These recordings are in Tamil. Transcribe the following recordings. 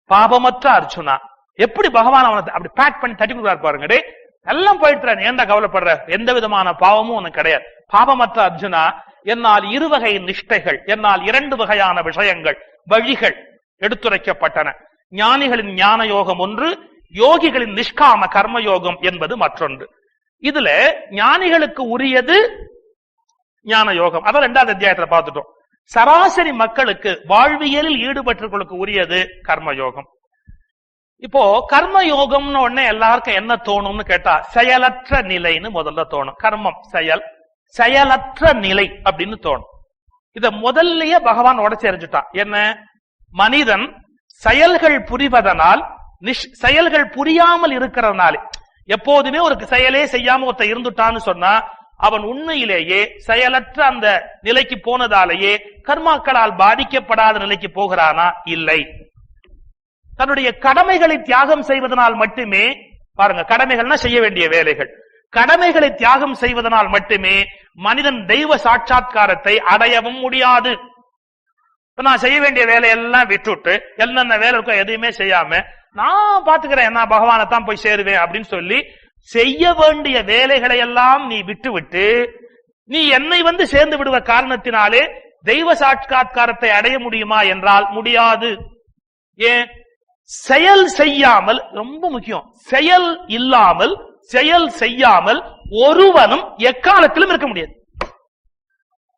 பாபமற்ற அர்ஜுனா. எப்படி பகவான் அவனை அப்படி பேக் பண்ணி தட்டி கொடுக்குறாரு பாருங்க. டே எல்லாம் போயிட்டு ஏன்டா கவலைப்படுற, எந்த விதமான பாவமும் உனக்கு கிடையாது. பாபமற்ற அர்ஜுனா, என்னால் இருவகை நிஷ்டைகள், என்னால் 2 வகையான விஷயங்கள் வழிகள் எடுத்துரைக்கப்பட்டன. ஞானிகளின் ஞான யோகம் ஒன்று, யோகிகளின் நிஷ்காம கர்ம யோகம் என்பது மற்றொன்று. இதுல ஞானிகளுக்கு உரியது ஞான யோகம், அதான் 2வது அத்தியாயத்துல பார்த்துட்டோம். சராசரி மக்களுக்கு வாழ்வியலில் ஈடுபட்டவர்களுக்கு உரியது கர்மயோகம். இப்போ கர்ம யோகம்னு உடனே எல்லாருக்கும் என்ன தோணும்னு கேட்டா, செயலற்ற நிலைன்னு முதல்ல தோணும். கர்மம் செயல், செயலற்ற நிலை அப்படின்னு தோணும். இத முதல்லயே பகவான் உடைச்சு எறிஞ்சுட்டான். என்ன, மனிதன் செயல்கள் புரிவதனால், செயல்கள் புரியாமல் இருக்கிறதுனால, எப்போதுமே ஒரு செயலே செய்யாம ஒருத்த இருந்துட்டான்னு சொன்னா அவன் உண்மையிலேயே செயலற்ற அந்த நிலைக்கு போனதாலேயே கர்மாக்களால் பாதிக்கப்படாத நிலைக்கு போகிறானா? இல்லை. தன்னுடைய கடமைகளை தியாகம் செய்வதனால் மட்டுமே, பாருங்க, கடமைகள்னா செய்ய வேண்டிய வேலைகள், கடமைகளை தியாகம் செய்வதனால் மட்டுமே மனிதன் தெய்வ சாட்சா்காரத்தை அடையவும் முடியாது. நான் செய்ய வேண்டிய வேலையெல்லாம் விட்டுட்டு என்னென்ன வேலை இருக்கோ எதையுமே செய்யாம நான் பாத்துக்கிறேன், நான் பகவானைத்தான் போய் சேருவேன் அப்படின்னு சொல்லி செய்ய வேண்டிய வேலைகளை எல்லாம் நீ விட்டு விட்டு நீ என்னை வந்து சேர்ந்து விடுவ காரணத்தினாலே தெய்வ சாட்சா்காரத்தை அடைய முடியுமா என்றால் முடியாது. ஏன்? செயல் செய்யாமல், ரொம்ப முக்கியம், செயல் இல்லாமல், செயல் செய்யாமல் ஒருவனும் எக்காலத்திலும் இருக்க முடியாது.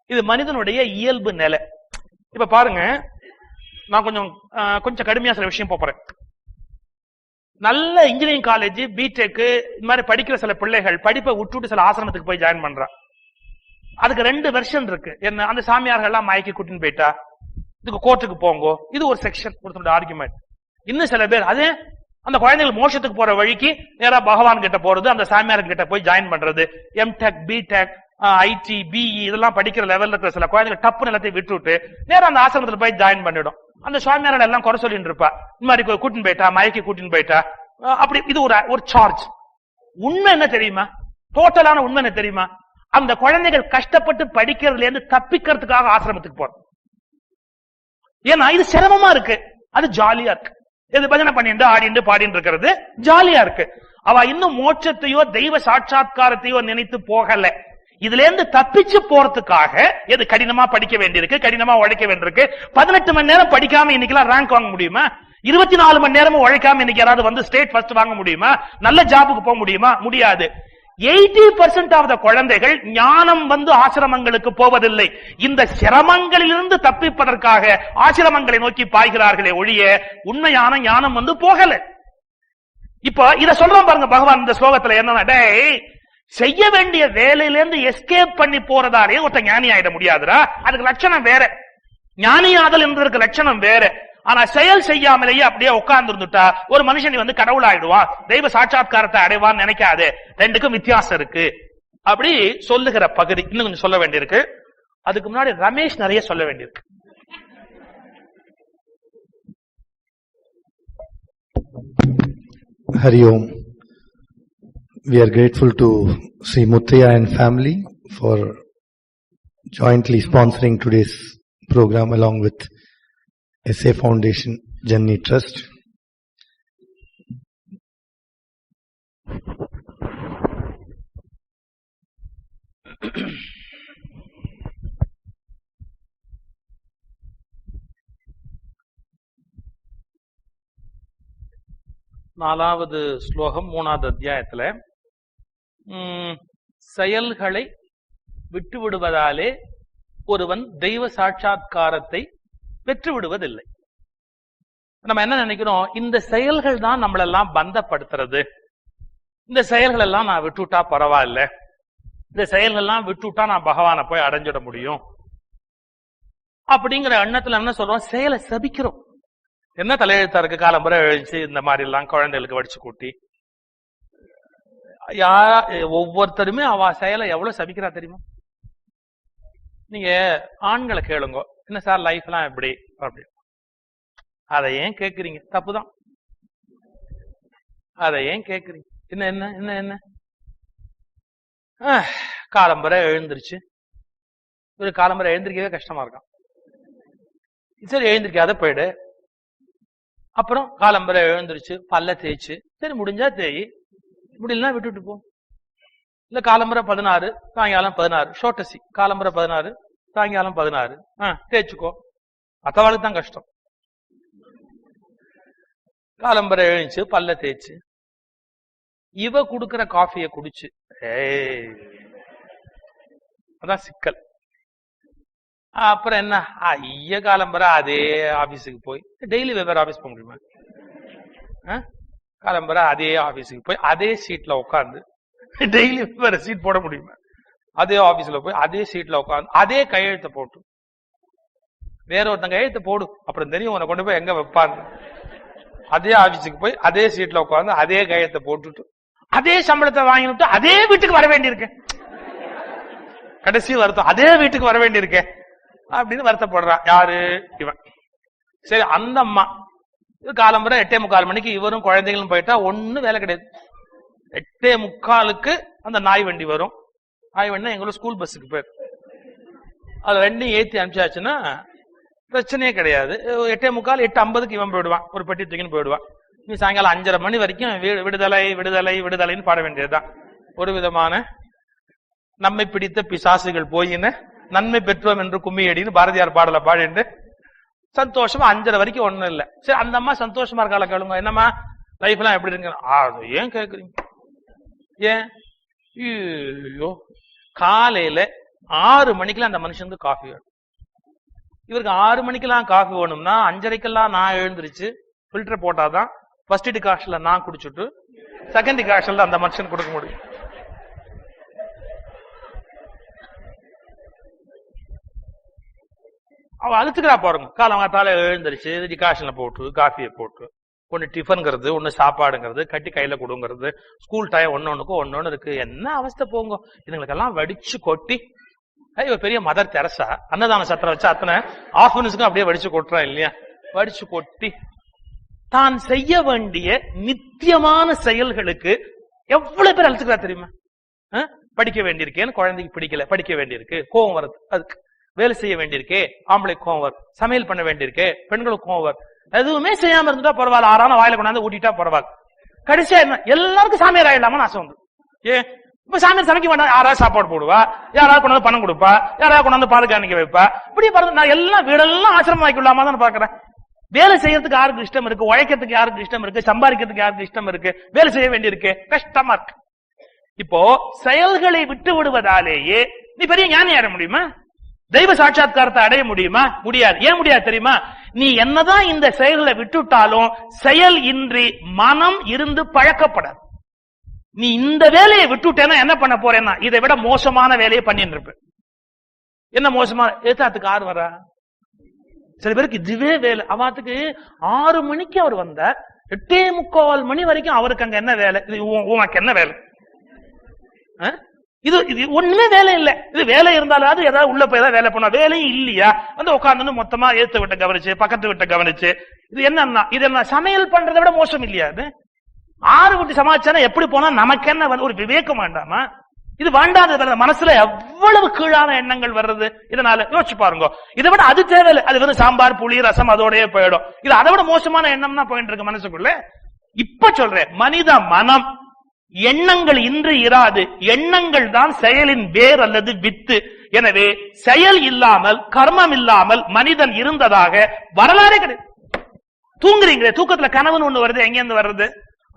இது மனிதனுடைய இயல்பு நிலை. இப்ப பாருங்க, நான் கொஞ்சம் கடுமையா சில விஷயம் போறேன். நல்ல இன்ஜினியரிங் காலேஜ், பிடெக் இந்த மாதிரி படிக்கிற சில பிள்ளைகள் படிப்பை விட்டுட்டு சில ஆசிரமத்துக்கு போய் ஜாயின் பண்றான். அதுக்கு 2 வெர்ஷன் இருக்கு. என்ன, அந்த சாமியார்கள் எல்லாம் மயக்கி கூட்டின்னு போயிட்டா இதுக்கு கோர்ட்டுக்கு போங்கோ, இது ஒரு செக்ஷன், ஒரு ஆர்குமெண்ட். இன்னும் சில பேர் அதே அந்த குழந்தைகள் மோட்சத்துக்கு போற வழிக்கு நேரா பகவான் கிட்ட போறது, அந்த சாமியார் கிட்ட போய் ஜாயின் பண்றது. எம்டெக், பிடெக், ஐடி, பிஇ இதெல்லாம் படிக்கிற லெவல்ல இருக்கிற சில குழந்தைகள் டப்பு நிலத்தை விட்டுட்டு நேரா அந்த ஆசிரமத்துல போய் ஜாயின் பண்ணிடும். அந்த சுவாமியார்கள் எல்லாம் குறை சொல்லிட்டு இருப்பா, இந்த மாதிரி கூட்டின்னு போயிட்டா, மயக்கி கூட்டின்னு போயிட்டா, அப்படி. இது ஒரு சார்ஜ். உண்மை என்ன தெரியுமா? டோட்டலான உண்மை என்ன தெரியுமா? அந்த குழந்தைகள் கஷ்டப்பட்டு படிக்கிறதுல இருந்து தப்பிக்கிறதுக்காக ஆசிரமத்துக்கு போறோம். ஏன்னா இது சிரமமா இருக்கு, அது ஜாலியா இருக்கு. இது பஜனை பண்ணிட்டு ஆடிண்டு பாடிட்டு இருக்கிறது ஜாலியா இருக்கு. அவ இன்னும் மோட்சத்தையோ தெய்வ சாட்சா்காரத்தையோ நினைத்து போகல. இதுல இருந்து தப்பிச்சு போறதுக்காக எது கடினமா படிக்க வேண்டியிருக்கு, கடினமா உழைக்க வேண்டியிருக்கு. 18 மணி நேரம் படிக்காம இன்னைக்கெல்லாம் ரேங்க் வாங்க முடியுமா? 24 மணி நேரமும் உழைக்காம இன்னைக்கு யாராவது வந்து ஸ்டேட் ஃபர்ஸ்ட் வாங்க முடியுமா? நல்ல ஜாபுக்கு போக முடியுமா? முடியாது. 80% ஆஃப் த குழந்தைகள் ஞானம் வந்து ஆசிரமங்களுக்கு போவதில்லை. இந்த சிரமங்களிலிருந்து தப்பிப்பதற்காக ஆசிரமங்களை நோக்கி பாய்கிறார்களே ஒழிய உண்மையான ஞானம் வந்து போகல. இப்ப இத சொல்றோம் பாருங்க பகவான் இந்த ஸ்லோகத்துல என்னன்னா, டேய், செய்ய வேண்டிய வேலையிலிருந்து எஸ்கேப் பண்ணி போறதாலே ஒருத்த ஞானி ஆயிட முடியாதுடா. அதுக்கு லட்சணம் வேற. ஞானியாதல் என்பதற்கு லட்சணம் வேற. ஆனா செயல் செய்யாமலேயே அப்படியே உட்கார்ந்து இருந்துட்டா ஒரு மனுஷன் வந்து கடவுள் ஆயிடுவான், தெய்வ சாட்சா்காரத்தை அடைவான்னு நினைக்காது. 2க்கும் வித்தியாசம் இருக்கு. அப்படி சொல்லுகிற பகுதி இன்னும் கொஞ்சம் சொல்ல வேண்டியிருக்கு. அதுக்கு முன்னாடி ரமேஷ் நிறைய சொல்ல வேண்டியிருக்கு. Hari Om. We are grateful to Sri Muttaya and family for jointly sponsoring today's program along with SA Foundation Janni Trust. நாலாவது ஸ்லோகம் 3வது அத்தியாயத்துல செயல்களை விட்டுவிடுவதாலே ஒருவன் தெய்வ சாட்சா்காரத்தை பெற்று விடுவதில்லை. நம்ம என்ன நினைக்கிறோம்? இந்த செயல்கள் தான் நம்மளெல்லாம் பந்தப்படுத்துறது, இந்த செயல்கள் எல்லாம் நான் விட்டுவிட்டா பரவாயில்ல, இந்த செயல்கள் எல்லாம் விட்டுவிட்டா நான் பகவானை போய் அடைஞ்சிட முடியும் அப்படிங்கிற எண்ணத்துல என்ன சொல்றோம்? செயலை சபிக்கிறோம். என்ன தலையெழுத்தா இருக்கு? காலம்புரை எழுச்சி இந்த மாதிரி எல்லாம் குழந்தைகளுக்கு வடிச்சு கூட்டி ஒவ்வொருத்தருமே அவ செயலை எவ்வளவு சபிக்கிறா தெரியுமா? நீங்க ஆண்களை கேளுங்க, என்ன சார் லைஃப் எல்லாம் எப்படி அப்படி. அதை ஏன் கேக்குறீங்க? தப்புதான். அதை ஏன் கேக்குறீங்க? என்ன என்ன என்ன என்ன காலம்பரை எழுந்திருச்சு, ஒரு காலம்பரை எழுந்திருக்கவே கஷ்டமா இருக்கான். சரி எழுந்திருக்காத போயிடு. அப்புறம் காலம்பரை எழுந்துருச்சு, பல்ல தேய்ச்சு, சரி முடிஞ்சா தேய், முடியலன்னா விட்டுட்டு போ. இல்ல காலம்பரை 16, சாயங்காலம் 16, ஷோட்டசி காலம்பரை 16, சாயங்காலம் 16, தேய்ச்சுக்கோ. மத்தவாளுக்கு தான் கஷ்டம். காலம்பரை எழுந்துச்சு, பல்ல தேய்ச்சு, இவ குடுக்கிற காஃபிய குடிச்சு, அதான் சிக்கல். அப்புறம் என்ன, ஐய காலம்பரை அதே ஆபீஸுக்கு போய், டெய்லி வெவ்வேறு ஆபீஸ் போக முடியுமா? காலம்பரை அதே ஆபீஸுக்கு போய் அதே சீட்ல உட்காந்து, டெய்லி வெவ்வேறு சீட் போட முடியுமா? அதே ஆபீஸ்ல போய் அதே சீட்ல உட்காந்து அதே கையெழுத்தை போட்டு, வேற ஒருத்தங்க கையெழுத்து போடு, அப்புறம் தெரியும் உன்னை கொண்டு போய் எங்க வைப்பான்னு. அதே ஆபீஸுக்கு போய் அதே சீட்ல உட்காந்து அதே கையெழுத்தை போட்டுட்டு அதே சம்பளத்தை வாங்கிட்டு அதே வீட்டுக்கு வர வேண்டியிருக்கேன். கடைசி வருத்தம், அதே வீட்டுக்கு வர வேண்டியிருக்கேன் அப்படின்னு வருத்தப்படுறான். யாரு? இவன். சரி, அந்த அம்மா காலம்பரை 8:45 மணிக்கு இவரும் குழந்தைகளும் போயிட்டா ஒன்னும் வேலை கிடையாது. 8:45 அந்த நாய் வண்டி வரும். நாய் வண்டி எங்களோட ஸ்கூல் பஸ்ஸுக்கு போயிரு. அது ரெண்டையும் ஏத்தி அனுப்பிச்சாச்சுன்னா பிரச்சனையே கிடையாது. 8:45, 8:50 இவன் போயிடுவான், ஒரு பெட்டி தூக்கின்னு போயிடுவான். நீ சாயங்காலம் 5:30 மணி வரைக்கும் விடுதலை விடுதலை விடுதலைன்னு பாட வேண்டியதுதான். ஒரு விதமான நம்மை பிடித்த பிசாசுகள் போயின்னு நன்மை பெற்றோம் என்று கும்மியடின்னு பாரதியார் பாடல பாடிட்டு சந்தோஷமா 5:30 வரைக்கும் ஒண்ணும் இல்ல. சரி, அந்த அம்மா சந்தோஷமா இருக்கால, கேளுங்க, என்னம்மா லைஃப் எல்லாம் எப்படி இருக்கு? ஏன் கேக்குறீங்க? ஏன்? ஐயோ, காலையில 6 மணிக்கெல்லாம் அந்த மனுஷனுக்கு காஃபி வேணும். இவருக்கு 6 மணிக்கெல்லாம் காஃபி வேணும்னா 5:30 நான் எழுந்திருச்சு ஃபில்டர் போட்டாதான் ஃபர்ஸ்ட் டிகாஷன்ல நான் குடிச்சுட்டு செகண்ட் டிகாஷன்ல அந்த மனுஷன் கொடுக்க முடியும். அவ அழுத்துக்கிறா பாருங்க. காலங்காத்தால எழுந்திருச்சு டிகாஷன்ல போட்டு காஃபியை போட்டு ஒன்னு டிஃபன்ங்கிறது, ஒன்னு சாப்பாடுங்கிறது, கட்டி கையில கொடுங்கிறது, ஸ்கூல் டைம் ஒன்னொன்னு இருக்கு. என்ன அவஸ்தை போங்க. இதுங்களுக்கெல்லாம் வடிச்சு கொட்டி, பெரிய மதர் தெரசா அன்னதான சத்திரம் வச்சு அத்தனை ஆஃபீஸுக்கும் அப்படியே வடிச்சு கொட்டுறான் இல்லையா? வடிச்சு கொட்டி தான் செய்ய வேண்டிய நித்தியமான செயல்களுக்கு எவ்வளவு பேர் அழுத்துக்கிறா தெரியுமா? படிக்க வேண்டியிருக்கேன்னு குழந்தைக்கு பிடிக்கல, படிக்க வேண்டியிருக்கு, கோவம் வருது. அதுக்கு வேலை செய்ய வேண்டியிருக்கே, ஆம்பளை கோவம் வருது. சமையல் பண்ண வேண்டியிருக்கே, பெண்களுக்கு கோவம் வருது. எதுவுமே செய்யாம இருந்துட்டா பரவாயில்ல, 6 வாயில கொண்டாந்து ஊட்டிட்டா பரவாயில்ல. கடைசியா என்ன, எல்லாருக்கும் சாமியார் ஆயிடலாமா ஆசை வந்து. இப்ப சாமியார் சமைக்க வேண்டாம், யாராவது சாப்பாடு போடுவா, யாராவது கொண்டாந்து பணம் கொடுப்பா, யாராவது கொண்டாந்து பால் காணிக்க வைப்பா. இப்படி பாருங்க, நான் எல்லாம் வீடெல்லாம் ஆசிரமம் ஆக்கிடலாமா தான் பாக்குறேன். வேலை செய்யறதுக்கு யாருக்கு இஷ்டம் இருக்கு? உழைக்கிறதுக்கு யாருக்கு இஷ்டம் இருக்கு? சம்பாதிக்கிறதுக்கு யாருக்கு இஷ்டம் இருக்கு? வேலை செய்ய வேண்டியிருக்கு, கஷ்டமா இருக்கு. இப்போ செயல்களை விட்டு விடுவதாலேயே நீ பெரிய ஞானி ஆட முடியுமா? தெய்வ சாட்சாத்காரத்தை அடைய முடியுமா? முடியாது. ஏன் முடியாது தெரியுமா? நீ என்னதான் இந்த செயல்களை விட்டுட்டாலும் செயல் இன்றி மனம் இருந்து பழக்கப்படாது. நீ இந்த வேலையை விட்டுட்டேன்னா என்ன பண்ண போறேன்னா இதை விட மோசமான வேலையை பண்ணிட்டு இருப்ப. என்ன மோசமான? ஏத்தாத்துக்கு 6 வரா, சில பேருக்கு இதுவே வேலை. அவத்துக்கு 6 மணிக்கு அவர் வந்தார், 8:45 மணி வரைக்கும் அவருக்கு அங்க என்ன வேலை? இது உனக்கு என்ன வேலை? இது ஒண்ணுமே வேலை இல்லை. இது வேலை இருந்தாலும் ஏதாவது உள்ள போய் ஏதாவது வேலை பண்ணா, வேலையும் இல்லையா? வந்து உட்காந்து மொத்தமா ஏத்து விட்ட கவனிச்சு, பக்கத்து விட்ட கவனிச்சு, இது என்னன்னா இது என்ன சமையல் பண்றதை விட மோசம் இல்லையா? அது 6 வீட்டு சமாச்சாரம் எப்படி போனா நமக்கு என்ன ஒரு விவேகம் வேண்டாமா? இது வேண்டாத மனசுல எவ்வளவு கீழான எண்ணங்கள் வர்றது. இதனால யோசிச்சு பாருங்க. இதை விட அது தேவையில்லை. அது வந்து சாம்பார் புளி ரசம் அதோடய போயிடும். இது அதை விட மோசமான எண்ணம்னா போயிட்டு இருக்கு மனசுக்குள்ள. இப்ப சொல்றேன், மனித மனம் எண்ணங்கள் இன்று இராது. எண்ணங்கள் தான் செயலின் வேர் அல்லது வித்து. எனவே செயல் இல்லாமல் கர்மம் இல்லாமல் மனிதன் இருந்ததாக வரலாறே கிடையாது. தூங்குறீங்களே, தூக்கத்துல கனவுன்னு ஒண்ணு வருது. எங்க இருந்து வர்றது?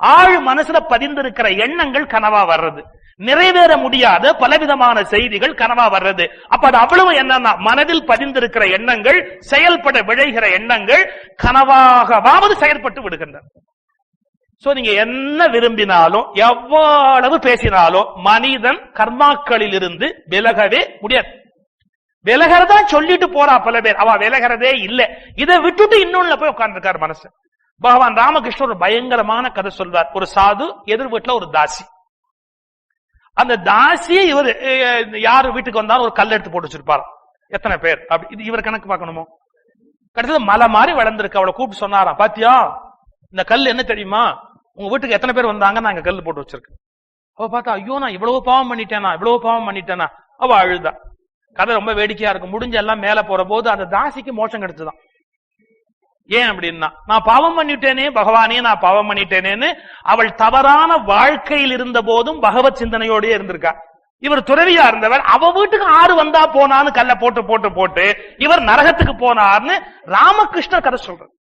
ஆழ் மனசுல பதிந்திருக்கிற எண்ணங்கள் கனவா வர்றது. நிறைவேற முடியாத பலவிதமான செய்திகள் கனவா வர்றது. அப்ப அது அவ்வளவு என்னன்னா மனதில் பதிந்திருக்கிற எண்ணங்கள், செயல்பட விழைகிற எண்ணங்கள் கனவாகவாவது செயல்பட்டு விடுகின்றன. சோ நீங்க என்ன விரும்பினாலும் எவ்வளவு பேசினாலும் மனிதன் கர்மாக்களில் இருந்து விலகவே முடியாது. விலகிறதா சொல்லிட்டு போறா பல பேர், அவ விலகிறதே இல்லை. இதை விட்டுட்டு இன்னொன்னு போய் உட்கார்ந்துருக்காரு மனசு. பகவான் ராமகிருஷ்ணன் ஒரு பயங்கரமான கதை சொல்வார். ஒரு சாது எதிர் வீட்டுல ஒரு தாசி. அந்த தாசியை இவர் யாரு வீட்டுக்கு வந்தாலும் ஒரு கல் எடுத்து போட்டு வச்சிருப்பார். எத்தனை பேர் அப்படி, இது இவர் கணக்கு பார்க்கணுமோ? கடைசியில் மலை மாதிரி வளர்ந்துருக்கு. அவளை கூப்பிட்டு சொன்னாராம், பாத்தியா இந்த கல் என்ன தெரியுமா? உங்க வீட்டுக்கு எத்தனை பேர் வந்தாங்க, நான் இங்க கல் போட்டு வச்சிருக்கேன். அவ பார்த்தா, ஐயோ நான் இவ்வளவு பாவம் பண்ணிட்டேனா. அவ அழுதா. கதை ரொம்ப வேடிக்கையா இருக்கு. முடிஞ்ச எல்லாம் மேல போற போது அந்த தாசிக்கு மோட்சம் கிடைச்சுதான். ஏன் அப்படின்னா, நான் பாவம் பண்ணிட்டேனே பகவானே, நான் பாவம் பண்ணிட்டேனேன்னு அவள் தவறான வாழ்க்கையில் இருந்த போதும் பகவத் சிந்தனையோடய இருந்திருக்கா. இவர் துறவியா இருந்தவர், அவ வீட்டுக்கு ஆறு வந்தா போனான்னு கல்ல போட்டு போட்டு போட்டு இவர் நரகத்துக்கு போனார்னு ராமகிருஷ்ணர் கதை சொல்றார்.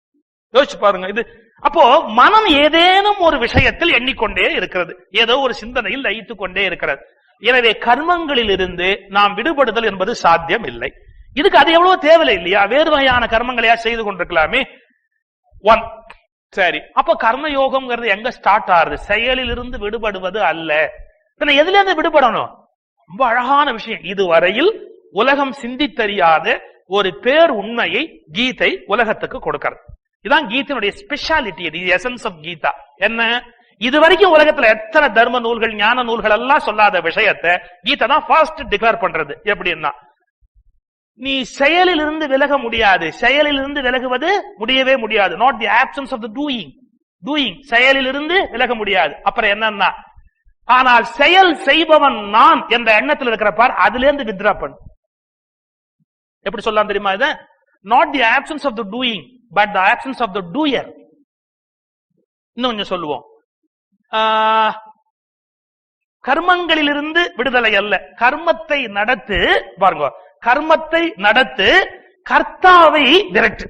யோசிச்சு பாருங்க. இது அப்போ மனம் ஏதேனும் ஒரு விஷயத்தில் எண்ணிக்கொண்டே இருக்கிறது, ஏதோ ஒரு சிந்தனையில் லயித்துக் கொண்டே இருக்கிறது. எனவே கர்மங்களில் இருந்து நாம் விடுபடுதல் என்பது சாத்தியம் இல்லை. இதுக்கு அது எவ்வளவு தேவையில்லை இல்லையா? வேறு வகையான கர்மங்களையா செய்து கொண்டிருக்கலாமே. ஒன் சரி, அப்ப கர்மயோகம்ங்கிறது எங்க ஸ்டார்ட் ஆகுது? செயலில் இருந்து விடுபடுவது அல்ல. எதுல இருந்து விடுபடணும்? ரொம்ப அழகான விஷயம். இதுவரையில் உலகம் சிந்தித்தறியாத ஒரு பேர் உண்மையை கீதை உலகத்துக்கு கொடுக்கிறது. இதான் கீதையினுடைய ஸ்பெஷாலிட்டி. இது எசன்ஸ் ஆஃப் கீதா. என்ன? இதுவரைக்கும் உலகத்துல எத்தனை தர்ம நூல்கள் ஞான நூல்கள் எல்லாம் சொல்லாத விஷயத்தை கீதை தான் ஃபர்ஸ்ட் டிக்ளேர் பண்றது. எப்படின்னா, நீ செயலில் இருந்து விலக முடியாது. செயலில் இருந்து விலகுவது முடியவே முடியாது. Not the absence of the doing. செயலில் இருந்து விலக முடியாது. அப்புறம் என்னன்னா, ஆனால் செயல் செய்பவன் நான் என்ற எண்ணத்தில் இருக்கிற பார், அதுல இருந்து வித்ரா பண்ணு. எப்படி சொல்லலாம் தெரியுமா? இது not the absence of the doing but the absence of the doer. இன்னும் கொஞ்சம் சொல்லுவோம். கர்மங்களிலிருந்து விடுதலை அல்ல, கர்மத்தை நடத்து. பாருங்க, கர்மத்தை நடத்து, கர்த்தாவை விரட்டு.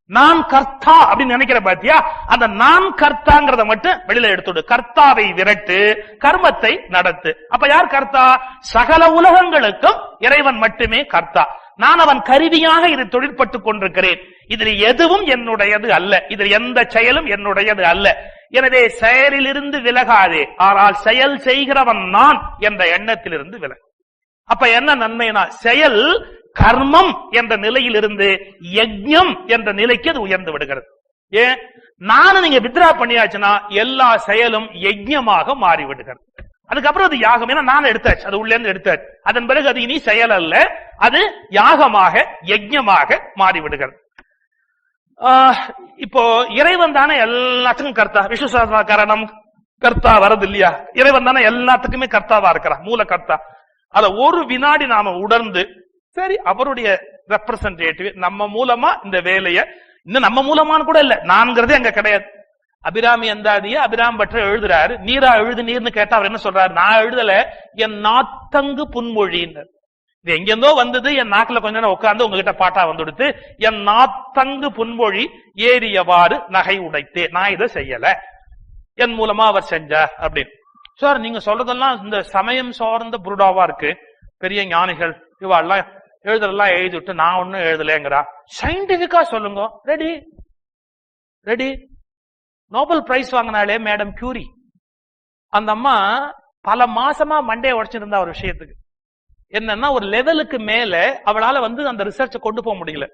நான் கர்த்தா அப்படின்னு நினைக்கிற பாத்தியா, அந்த நான் கர்த்தாங்கிறத மட்டும் வெளியில எடுத்துடு. கர்த்தாவை விரட்டு, கர்மத்தை நடத்து. அப்ப யார் கர்த்தா? சகல உலகங்களுக்கும் இறைவன் மட்டுமே கர்த்தா. நான் அவன் கருவியாக இது தொழிற்பட்டுக் கொண்டிருக்கிறேன். இதில் எதுவும் என்னுடையது அல்ல, இதில் எந்த செயலும் என்னுடையது அல்ல. எனவே செயலிலிருந்து விலகாதே, ஆனால் செயல் செய்கிறவன் நான் என்ற எண்ணத்திலிருந்து விலகு. அப்ப என்ன நன்மைனா, செயல் கர்மம் என்ற நிலையில் இருந்து யஜ்ஞம் என்ற நிலைக்கு அது உயர்ந்து விடுகிறது. ஏன்? நானும் நீங்க வித்ரா பண்ணியாச்சுன்னா எல்லா செயலும் யஜ்ஞமாக மாறிவிடுகிறது. அதுக்கப்புறம் அது யாகம். ஏன்னா நான் எடுத்தாச்சு, அது உள்ளே இருந்து எடுத்தாச்சு. அதன் பிறகு அது இனி செயல் அல்ல, அது யாகமாக யஜ்ஞமாக மாறிவிடுகிறது. இப்போ இறைவன் தானே எல்லாத்துக்கும் கர்த்தா. விஷ்ணு சஹஸ்ர கரணம் கர்த்தா வரது இல்லையா? இறைவன் தானே எல்லாத்துக்குமே கர்த்தாவா இருக்கிறான், மூல கர்த்தா. அத ஒரு வினாடி நாம உணர்ந்து, சரி அவருடைய ரெப்ரசன்டேட்டிவ் நம்ம மூலமா இந்த வேலையை, இன்னும் நம்ம மூலமானு கூட இல்ல, நான்கிறதே அங்க கிடையாது. அபிராமி அந்தாதிய அபிராம் பற்ற எழுதுறாரு. நீரா எழுது நீர்னு கேட்டா அவர் என்ன சொல்றாரு? நான் எழுதல, என் நாத்தங்கு புன்மொழின்னு. இது எங்கெந்தோ வந்தது, என் நாக்குல கொஞ்ச நேரம் உட்கார்ந்து உங்ககிட்ட பாட்டா வந்துடுத்து. என் நாத்தங்கு புன்மொழி ஏறியவாறு நகை உடைத்தே. நான் இதை செய்யல, என் மூலமா அவர் செஞ்சார் அப்படின்னு. சார் நீங்க சொல்றதெல்லாம் இந்த சமயம் சார்ந்த புருடாவா இருக்கு. பெரிய ஞானிகள் இவாள்லாம் எழுதலாம் எழுதி விட்டு நான் ஒன்னும் எழுதலேங்கிறா. சயின்டிபிக்கா சொல்லுங்க. Ready ready. நோபல் பிரைஸ் வாங்கினாலே மேடம் கியூரி, அந்த அம்மா பல மாசமா மண்டையை உடைச்சிருந்தா ஒரு விஷயத்துக்கு. என்னன்னா, ஒரு லெவலுக்கு மேல அவளால அந்த ரிசர்ச்சை கொண்டு போக முடியல.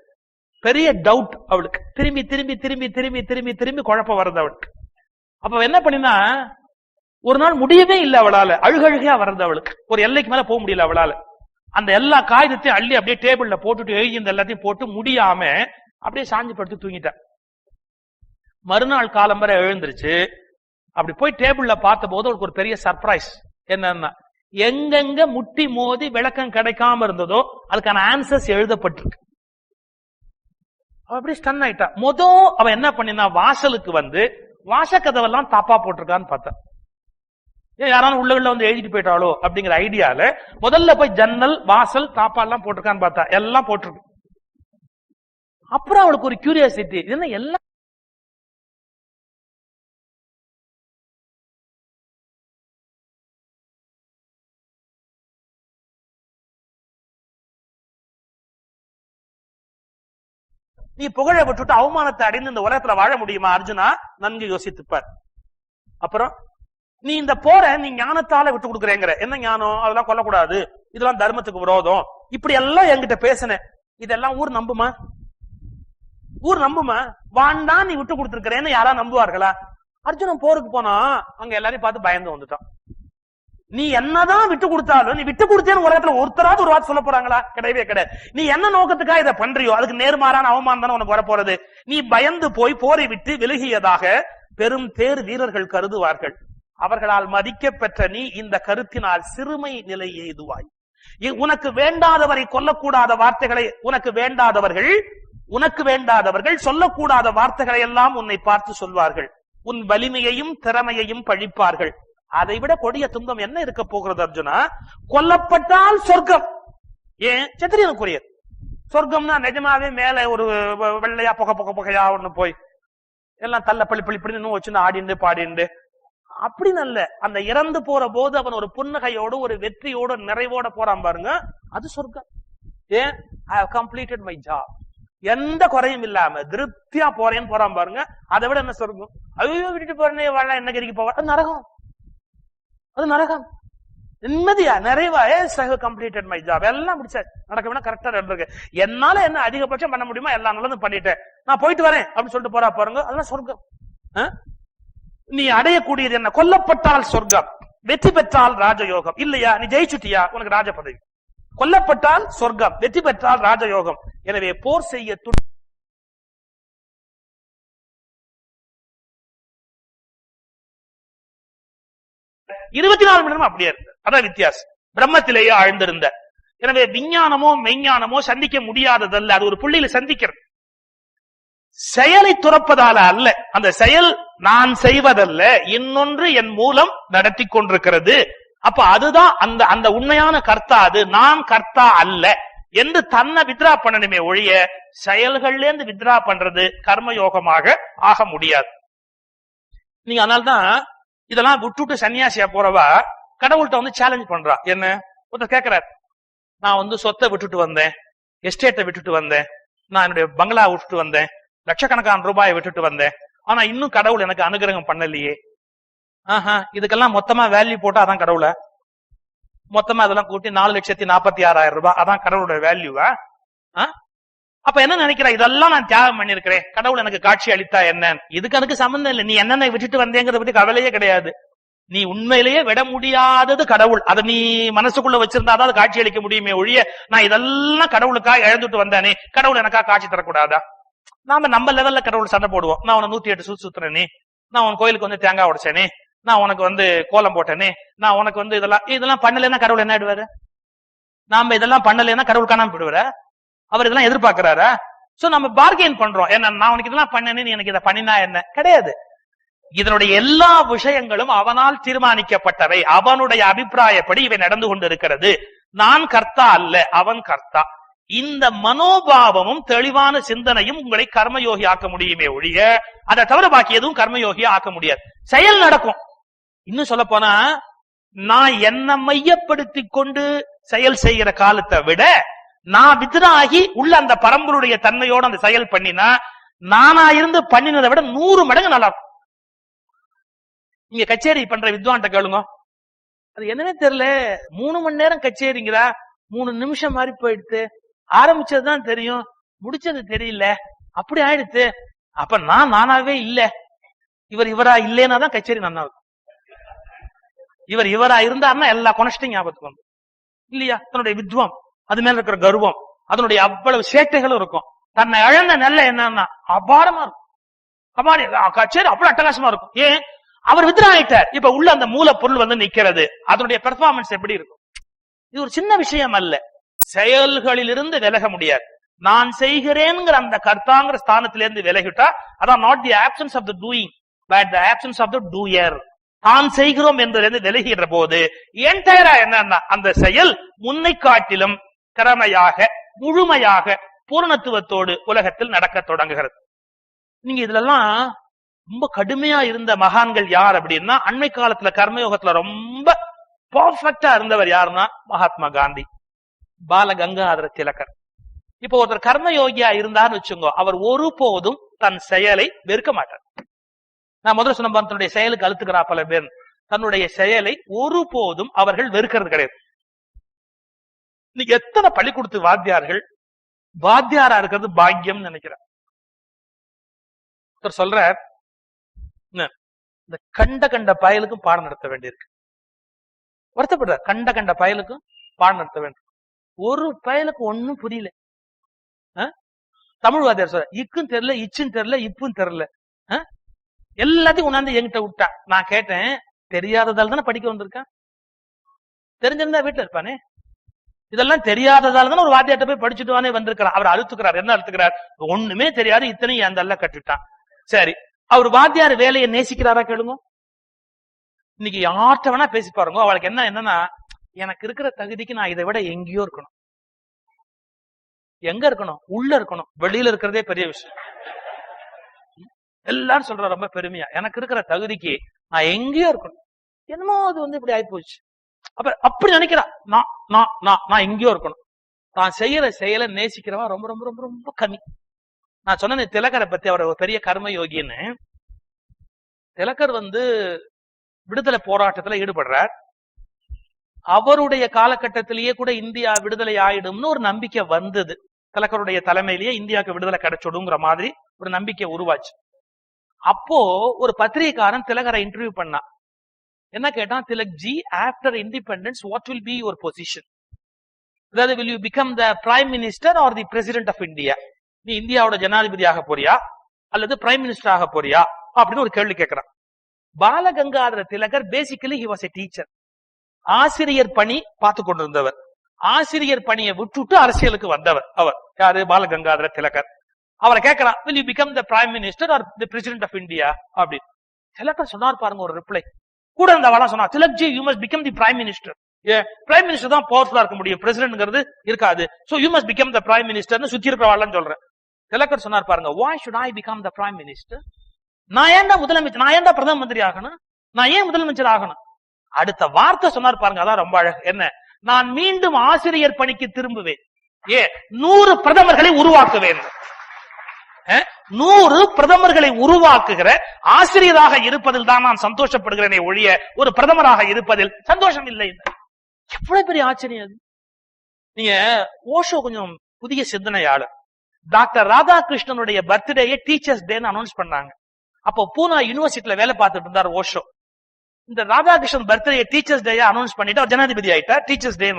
பெரிய டவுட் அவளுக்கு. திரும்பி திரும்பி திரும்பி திரும்பி திரும்பி திரும்பி குழப்பம் வருது அவளுக்கு. அப்ப என்ன பண்ணினா, ஒரு நாள் முடியவே இல்லை அவளால, அழுகழுகையா வருது அவளுக்கு. ஒரு எல்லைக்கு மேல போக முடியல அவளால. அந்த எல்லா காகிதத்தையும் அள்ளி அப்படியே டேபிள்ல போட்டுட்டு எழுதி இந்த எல்லாத்தையும் போட்டு முடியாம அப்படியே சாஞ்சு படுத்து தூங்கிட்டா. மறுநாள் காலம்பரை எழுந்துருச்சு. அப்படி போய் டேபிள்ல பார்த்த போது அவளுக்கு ஒரு பெரிய சர்ப்ரைஸ். என்னன்னா, எங்கெங்க முட்டி மோதி விளக்கம் கிடைக்காம இருந்ததோ அதுக்கான ஆன்சர்ஸ் எழுதப்பட்டிருக்கு. அவ அப்படியே ஸ்டன் ஆயிட்டா. அவ என்ன பண்ணினா, வாசலுக்கு வாசக்கதவெல்லாம் தாப்பா போட்டிருக்கான்னு பார்த்தா. யாராலும் உள்ள எழுதிட்டு போயிட்டாளோ அப்படிங்கிற ஐடியால முதல்ல போய் ஜன்னல் வாசல் தாப்பா எல்லாம் போட்டிருக்கான்னு பார்த்தா. எல்லாம் போட்டிருக்கு. அப்புறம் அவளுக்கு ஒரு கியூரியாசிட்டி, என்ன எல்லாம் நீ புகழை விட்டுட்டு அவமானத்தை அடைந்து இந்த உலகத்துல வாழ முடியுமா அர்ஜுனா? நன்கு யோசித்துப்பார். அப்புறம் நீ இந்த போற நீ ஞானத்தால விட்டு கொடுக்குறேங்கிற. என்ன ஞானம்? அதெல்லாம் கொல்லக்கூடாது, இதெல்லாம் தர்மத்துக்கு விரோதம், இப்படி எல்லாம் என்கிட்ட பேசுனேன். இதெல்லாம் ஊர் நம்புமா? ஊர் நம்புமா? வாண்டா நீ விட்டு கொடுத்துருக்கிறேன்னு யாரா நம்புவார்களா? அர்ஜுனன் போருக்கு போனா அங்க எல்லாரையும் பார்த்து பயந்து வந்துட்டான். நீ என்னதான் விட்டு கொடுத்தாலும், நீ விட்டு கொடுத்தேன்னு உலகத்துல ஒருத்தராவது ஒரு வார்த்தை சொல்ல போறாங்களா? கிடையவே கிடையாது. நீ என்ன நோக்கத்துக்காக இதை பண்றியோ அதுக்கு நேர்மாறான அவமானம் தானே உனக்கு வரப்போறது. நீ பயந்து போய் போரை விட்டு விலகியதாக பெரும் தேர் வீரர்கள் கருதுவார்கள். அவர்களால் மதிக்க பெற்ற நீ இந்த கருத்தினால் சிறுமை நிலை எய்துவாய். உனக்கு வேண்டாதவரை கொல்லக்கூடாத வார்த்தைகளை உனக்கு வேண்டாதவர்கள் உனக்கு வேண்டாதவர்கள் சொல்லக்கூடாத வார்த்தைகளை எல்லாம் உன்னை பார்த்து சொல்வார்கள். உன் வலிமையையும் திறமையையும் பழிப்பார்கள். அதை விட கொடிய துன்பம் என்ன இருக்க போகிறது அர்ஜுனா? கொல்லப்பட்டால் சொர்க்கம். ஏன் சத்திரியனுக்குரியது. சொர்க்கம்னா நிஜமாவே மேல ஒரு வெள்ளையா புகையா ஒண்ணு போய் எல்லாம் தள்ள பள்ளி இன்னும் வச்சு ஆடிண்டு பாடிண்டு அப்படி நல்ல. அந்த இறந்து போற போது அவன் ஒரு புன்னகையோடு ஒரு வெற்றியோடு நிறைவோட போறான் பாருங்க, அது சொர்க்கம். ஏன்? I have completed my job. எந்த குறையும் இல்லாம திருப்தியா போறேன்னு போறான் பாருங்க, அதை விட என்ன சொர்க்கம்? ஐயோ விட்டுட்டு போறேனே வாழ என்ன கறிக்கு போவா, அது நரகம். அது நரகம். நிம்மதியா நிறைவா கம்ப்ளீட்டட் மை ஜாப், எல்லாம் முடிச்சாச்சு, நடக்க வேணா கரெக்டா இருக்கு, என்னால என்ன அதிகபட்சம் பண்ண முடியுமா எல்லாம் நல்லதும் பண்ணிட்டேன், நான் போயிட்டு வரேன் அப்படின்னு சொல்லிட்டு போறா பாருங்க, அதெல்லாம் சொர்க்கம். நீ அடையக்கூடியது என்ன? கொல்லப்பட்டால் சொர்க்கம், வெற்றி பெற்றால் ராஜயோகம். இல்லையா நீ ஜெயிச்சுட்டியா உனக்கு ராஜ பதவி. கொல்லப்பட்டால் சொர்க்கம், வெற்றி பெற்றால் ராஜயோகம். எனவே போர் செய்ய 24 மணி நேரம் அப்படியே இருந்த, அதான் வித்தியாசம். பிரம்மத்திலேயே ஆழ்ந்திருந்த. எனவே விஞ்ஞானமோ மெய்ஞானமோ சந்திக்க முடியாததல்ல, அது ஒரு புள்ளியில சந்திக்கிறது. செயலை துறப்பதால அல்ல, அந்த செயல் நான் செய்வதல்ல, இன்னொன்று என் மூலம் நடத்தி கொண்டிருக்கிறது. அப்ப அதுதான் அந்த அந்த உண்மையான கர்த்தா. அது நான் கர்த்தா அல்ல என்று தன்னை வித்ரா பண்ணணுமே ஒழிய செயல்கள்ல இருந்து வித்ரா பண்றது கர்மயோகமாக ஆக முடியாது. நீங்க அதனால்தான் இதெல்லாம் விட்டுட்டு சன்னியாசியா போறவா கடவுள்கிட்ட வந்து சேலஞ்ச் பண்றா. என்ன? ஒருத்தர் கேட்கிறார், நான் சொத்தை விட்டுட்டு வந்தேன், எஸ்டேட்டை விட்டுட்டு வந்தேன், நான் என்னுடைய பங்களா விட்டுட்டு வந்தேன், லட்சக்கணக்கான ரூபாயை விட்டுட்டு வந்தேன், ஆனா இன்னும் கடவுள் எனக்கு அனுகிரகம் பண்ணலையே. இதுக்கெல்லாம் மொத்தமா வேல்யூ போட்டா அதான் கடவுள? மொத்தமா இதெல்லாம் கூட்டி 4,46,000 ரூபாய், அதான் கடவுளோட வேல்யூவா? அப்ப என்ன நினைக்கிற? இதெல்லாம் நான் தியாகம் பண்ணிருக்கிறேன், கடவுள் எனக்கு காட்சி அளித்தா என்ன? இதுக்கு அதுக்கு சம்பந்தம் இல்லை. நீ என்னென்ன விட்டுட்டு வந்தேங்கிறத பத்தி கவலையே கிடையாது. நீ உண்மையிலேயே விட முடியாதது கடவுள். அதை நீ மனசுக்குள்ள வச்சிருந்தாதான் அது காட்சி அளிக்க முடியுமே ஒழிய நான் இதெல்லாம் கடவுளுக்காக இழந்துட்டு வந்தானே, கடவுள் எனக்கா காட்சி தரக்கூடாதா? நாம நம்ம லெவல்ல கடவுள் சண்டை போடுவோம். நான் உன 108 சுத்துறேனே, நான் உன் கோயிலுக்கு தேங்காய் உடைச்சேனே, நான் உனக்கு கோலம் போட்டேனே, நான் உனக்கு இதெல்லாம் பண்ணலன்னா கடவுள் என்ன ஆயிடுவாரு? நாம இதெல்லாம் பண்ணலன்னா கடவுள் காணாம போயிடுவாரு. அவர் இதெல்லாம் எதிர்பார்க்கிறாரா? சோ நம்ம பார்கெயின் பண்றோம். என்ன, நான் உனக்கு இதெல்லாம் பண்ணேன்னு நீ எனக்கு இதை பண்ணினா என்ன? கிடையாது. இதனுடைய எல்லா விஷயங்களும் அவனால் தீர்மானிக்கப்பட்டவை, அவனுடைய அபிப்பிராயப்படி இவை நடந்து கொண்டிருக்கிறது. நான் கர்த்தா அல்ல, அவன் கர்த்தா. இந்த மனோபாவமும் தெளிவான சிந்தனையும் உங்களை கர்மயோகி ஆக்க முடியுமே ஒழிய அதை தவிர பாக்கி எதுவும் கர்மயோகியா ஆக்க முடியாது. செயல் நடக்கும். இன்னும் சொல்ல போனா, நான் என்ன மையப்படுத்தி கொண்டு செயல் செய்கிற காலத்தை விட நான் வித்ராகி உள்ள அந்த பரம்பருடைய தன்மையோட அந்த செயல் பண்ணினா நானா இருந்து பண்ணினதை விட 100 மடங்கு நல்லா இருக்கும். நீங்க கச்சேரி பண்ற வித்வான்ட்ட கேளுங்க, அது என்னன்னே தெரியல, 3 மணி நேரம் கச்சேரிங்கிறா, 3 நிமிஷம் மாதிரி போயிடுத்து, ஆரம்பிச்சதுதான் தெரியும், முடிச்சது தெரியல, அப்படி ஆயிடுத்து. அப்ப நான் நானாவே இல்ல, இவரா இல்லேன்னா தான் கச்சேரி நல்லா இருக்கும். இவரா இருந்தாருன்னா எல்லா கொனஸ்டையும் ஞாபகத்துக்கு வந்து இல்லையா? தன்னுடைய வித்வம், அது மேல இருக்கிற கர்வம், அதனுடைய அவ்வளவு சேட்டைகளும் இருக்கும். தன்னை இழந்த நல்ல என்னன்னா அபாரமா இருக்கும். கச்சேரி அவ்வளவு அட்டகாசமா இருக்கும். ஏன்? அவர் வித்ராயிட்டார். இப்ப உள்ள அந்த மூலப்பொருள் நிக்கிறது, அதனுடைய பெர்ஃபார்மன்ஸ் எப்படி இருக்கும்? இது ஒரு சின்ன விஷயம் அல்ல. செயல்களிலிருந்து விலக முடியாது. நான் செய்கிறேன்ங்கிற அந்த கர்த்தாங்கிற ஸ்தானத்திலிருந்து விலகிட்டா அதான் not the absence of the doing but the absence of the doer. தான் செய்கிறோம் என்பதிலிருந்து விலகிற போது என்டையரா என்னன்னா அந்த செயல் முன்னை காட்டிலும் திறமையாக முழுமையாக பூரணத்துவத்தோடு உலகத்தில் நடக்க தொடங்குகிறது. நீங்க இதுலெல்லாம் ரொம்ப கடுமையா இருந்த மகான்கள் யார் அப்படின்னா, அண்மை காலத்துல கர்மயோகத்துல ரொம்ப பர்ஃபெக்டா இருந்தவர் யாருன்னா மகாத்மா காந்தி, பாலகங்காதர திலகர். இப்போ ஒருத்தர் கர்மயோகியா இருந்தான்னு வச்சுங்க, அவர் ஒருபோதும் தன் செயலை வெறுக்க மாட்டார். நான் முதல்ல சொன்ன தன்னுடைய செயலுக்கு அழுத்துக்கிறா பல பேர், தன்னுடைய செயலை ஒருபோதும் அவர்கள் வெறுக்கிறது கிடையாது. இன்னைக்கு எத்தனை பள்ளிக்கூடத்து வாத்தியாரா இருக்கிறது பாக்கியம் நினைக்கிறார். ஒருத்தர் சொல்ற, இந்த கண்ட பயலுக்கும் பாடம் நடத்த வேண்டியிருக்கு. வருத்தப்படுறார், கண்ட பயலுக்கும் பாடம் நடத்த வேண்டும். ஒரு பயலுக்கு ஒன்னும் புரியல. தமிழ் வாத்தியார் சொல்ற, இக்கும் தெரியல, இச்சும் தெரியல, இப்பும் தெரியல, எல்லாத்தையும் உணர்ந்து என்கிட்ட விட்டா. நான் கேட்டேன், தெரியாததால் தானே படிக்க வந்திருக்கான், தெரிஞ்சிருந்தா வீட்டுல இருப்பானே. இதெல்லாம் தெரியாததாலதான் ஒரு வாத்தியாட்ட போய் படிச்சுட்டு வானே வந்திருக்கிறார். அவர் அழுத்துக்கிறார். என்ன அழுத்துக்கிறார்? ஒண்ணுமே தெரியாது, இத்தனையும் அந்த அல்ல கட்டுட்டான். சரி, அவர் வாத்தியார் வேலையை நேசிக்கிறாரா கேளுங்க. இன்னைக்கு யார்கிட்ட வேணா பேசி பாருங்க, அவளுக்கு என்னன்னா, எனக்கு இருக்கிற தகுதிக்கு நான் இதை விட எங்கேயோ இருக்கணும். எங்க இருக்கணும்? உள்ள இருக்கணும். வெளியில இருக்கிறதே பெரிய விஷயம். எல்லாரும் சொல்ற ரொம்ப பெருமையா, எனக்கு இருக்கிற தகுதிக்கு நான் எங்கேயோ இருக்கணும். என்னமோ அது இப்படி ஆயிப்போச்சு. அப்ப அப்படி நினைக்கிறா, நான் எங்கேயோ இருக்கணும். நான் செய்யற செயலை நேசிக்கிறவன் ரொம்ப ரொம்ப ரொம்ப ரொம்ப கம்மி. நான் சொன்ன திலகரை பத்தி, அவர் ஒரு பெரிய கர்ம யோகின்னு. திலகர் விடுதலை போராட்டத்துல ஈடுபடுறார். அவருடைய காலகட்டத்திலேயே கூட இந்தியா விடுதலை ஆயிடும்னு ஒரு நம்பிக்கை வந்தது. திலகருடைய தலைமையிலேயே இந்தியாவுக்கு விடுதலை கிடைச்சிடுங்கிற மாதிரி ஒரு நம்பிக்கை உருவாச்சு. அப்போ ஒரு பத்திரிகைக்காரன் திலகரை இன்டர்வியூ பண்ணா. என்ன கேட்டான்? Tilak G, after independence what will be your position? அதாவது will you become the prime minister or the president of India? நீ இந்தியாவோட ஜனாதிபதியாக போறியா அல்லது பிரைம் மினிஸ்டர் ஆக போறியா அப்படின்னு ஒரு கேள்வி கேட்கிறான். பாலகங்காதர திலகர் basically he was a teacher. ஆசிரியர் பணி பார்த்து கொண்டிருந்தவர். ஆசிரியர் பணியை விட்டுட்டு அரசியலுக்கு வந்தவர் அவர். யாரு? பாலகங்காதர திலகர். அவரை கேட்கிறான், will you become the prime minister or the president of India? அப்படின்னு திலகர் சொன்னார் பாருங்க ஒரு ரிப்ளை. கூட இருந்தவளா சொன்னா, Tilak G, you must become the prime minister. Prime minister தான் பவர்ஃபுல்லா இருக்க முடியும், பிரசிடென்ட்ங்கிறது இருக்காது. so you must become the prime minister னு சுத்தி இருக்கிறவாள்னு சொல்றேன். திலகர் சொன்னார் பாருங்க, why should I become the prime minister? நான் ஏன்டா முதலமைச்சர், நான் ஏன்டா பிரதம மந்திரி ஆகணும், நான் ஏன் முதலமைச்சர் ஆகணும்? அடுத்த வார்த்தை சொன்னார் பாருங்க, அதான் ரொம்ப அழகு. என்ன? நான் மீண்டும் ஆசிரியர் பணிக்கு திரும்புவேன். 100 பிரதமர்களை உருவாக்குவேன். 100 பிரதமர்களை உருவாக்குகிற ஆசிரியராக இருப்பதில் தான் நான் சந்தோஷப்படுகிறேனே ஒழிய ஒரு பிரதமராக இருப்பதில் சந்தோஷம் இல்லை. எவ்வளவு பெரிய ஆச்சரியம் அது. நீங்க ஓஷோ கொஞ்சம் புதிய சிந்தனையாளர். டாக்டர் ராதாகிருஷ்ணனுடைய பர்த்டேயை டீச்சர்ஸ் டேன்னு அனௌன்ஸ் பண்ணாங்க. அப்போ பூனா யூனிவர்சிட்டியில வேலை பார்த்துட்டு இருந்தார் ஓஷோ. இந்த Radhakrishnan birthday teachers day announce பண்ணிட்டு அவர் ஜனாதிபதி ஆயிட்டார். டீச்சர்ஸ் டே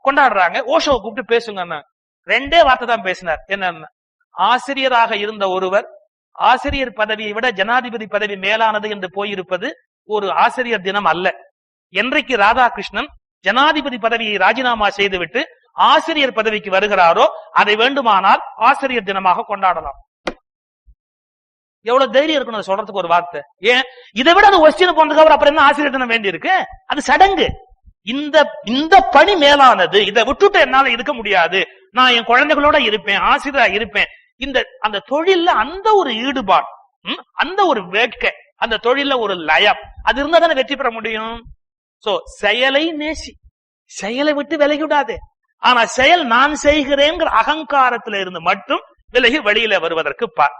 கொண்டாடுறாங்க. ஓஷோவை கூப்பிட்டு பேசுங்க. 2 வார்த்தை தான் பேசினார். என்ன? ஆசிரியராக இருந்த ஒருவர் ஆசிரியர் பதவியை விட ஜனாதிபதி பதவி மேலானது என்று போயிருப்பது ஒரு ஆசிரியர் தினம் அல்ல. என்றைக்கு ராதாகிருஷ்ணன் ஜனாதிபதி பதவியை ராஜினாமா செய்துவிட்டு ஆசிரியர் பதவிக்கு வருகிறாரோ அதை வேண்டுமானால் ஆசிரியர் தினமாக கொண்டாடலாம். எவ்வளவு தைரியம் இருக்கணும் சொல்றதுக்கு ஒரு வார்த்தை. ஏன் இதை விட அது ஒஸ்டின் போனதுக்கு அப்புறம் என்ன ஆசிரியர் தினம் வேண்டி இருக்கு? அது சடங்கு. இந்த பணி மேலானது, இதை விட்டுட்டு என்னால இருக்க முடியாது. நான் என் குழந்தைகளோட இருப்பேன், ஆசிரியரா இருப்பேன். அந்த தொழில்ல அந்த ஒரு ஈடுபாடு, அந்த ஒரு வேட்கை, அந்த தொழில்ல ஒரு லயம், அது இருந்தா தானே வெற்றி பெற முடியும். சோ செயலை நேசி, செயலை விட்டு விலகி விடாது. ஆனா செயல் நான் செய்கிறேங்கிற அகங்காரத்துல இருந்து மட்டும் விலகி வெளியில வருவதற்கு பார்.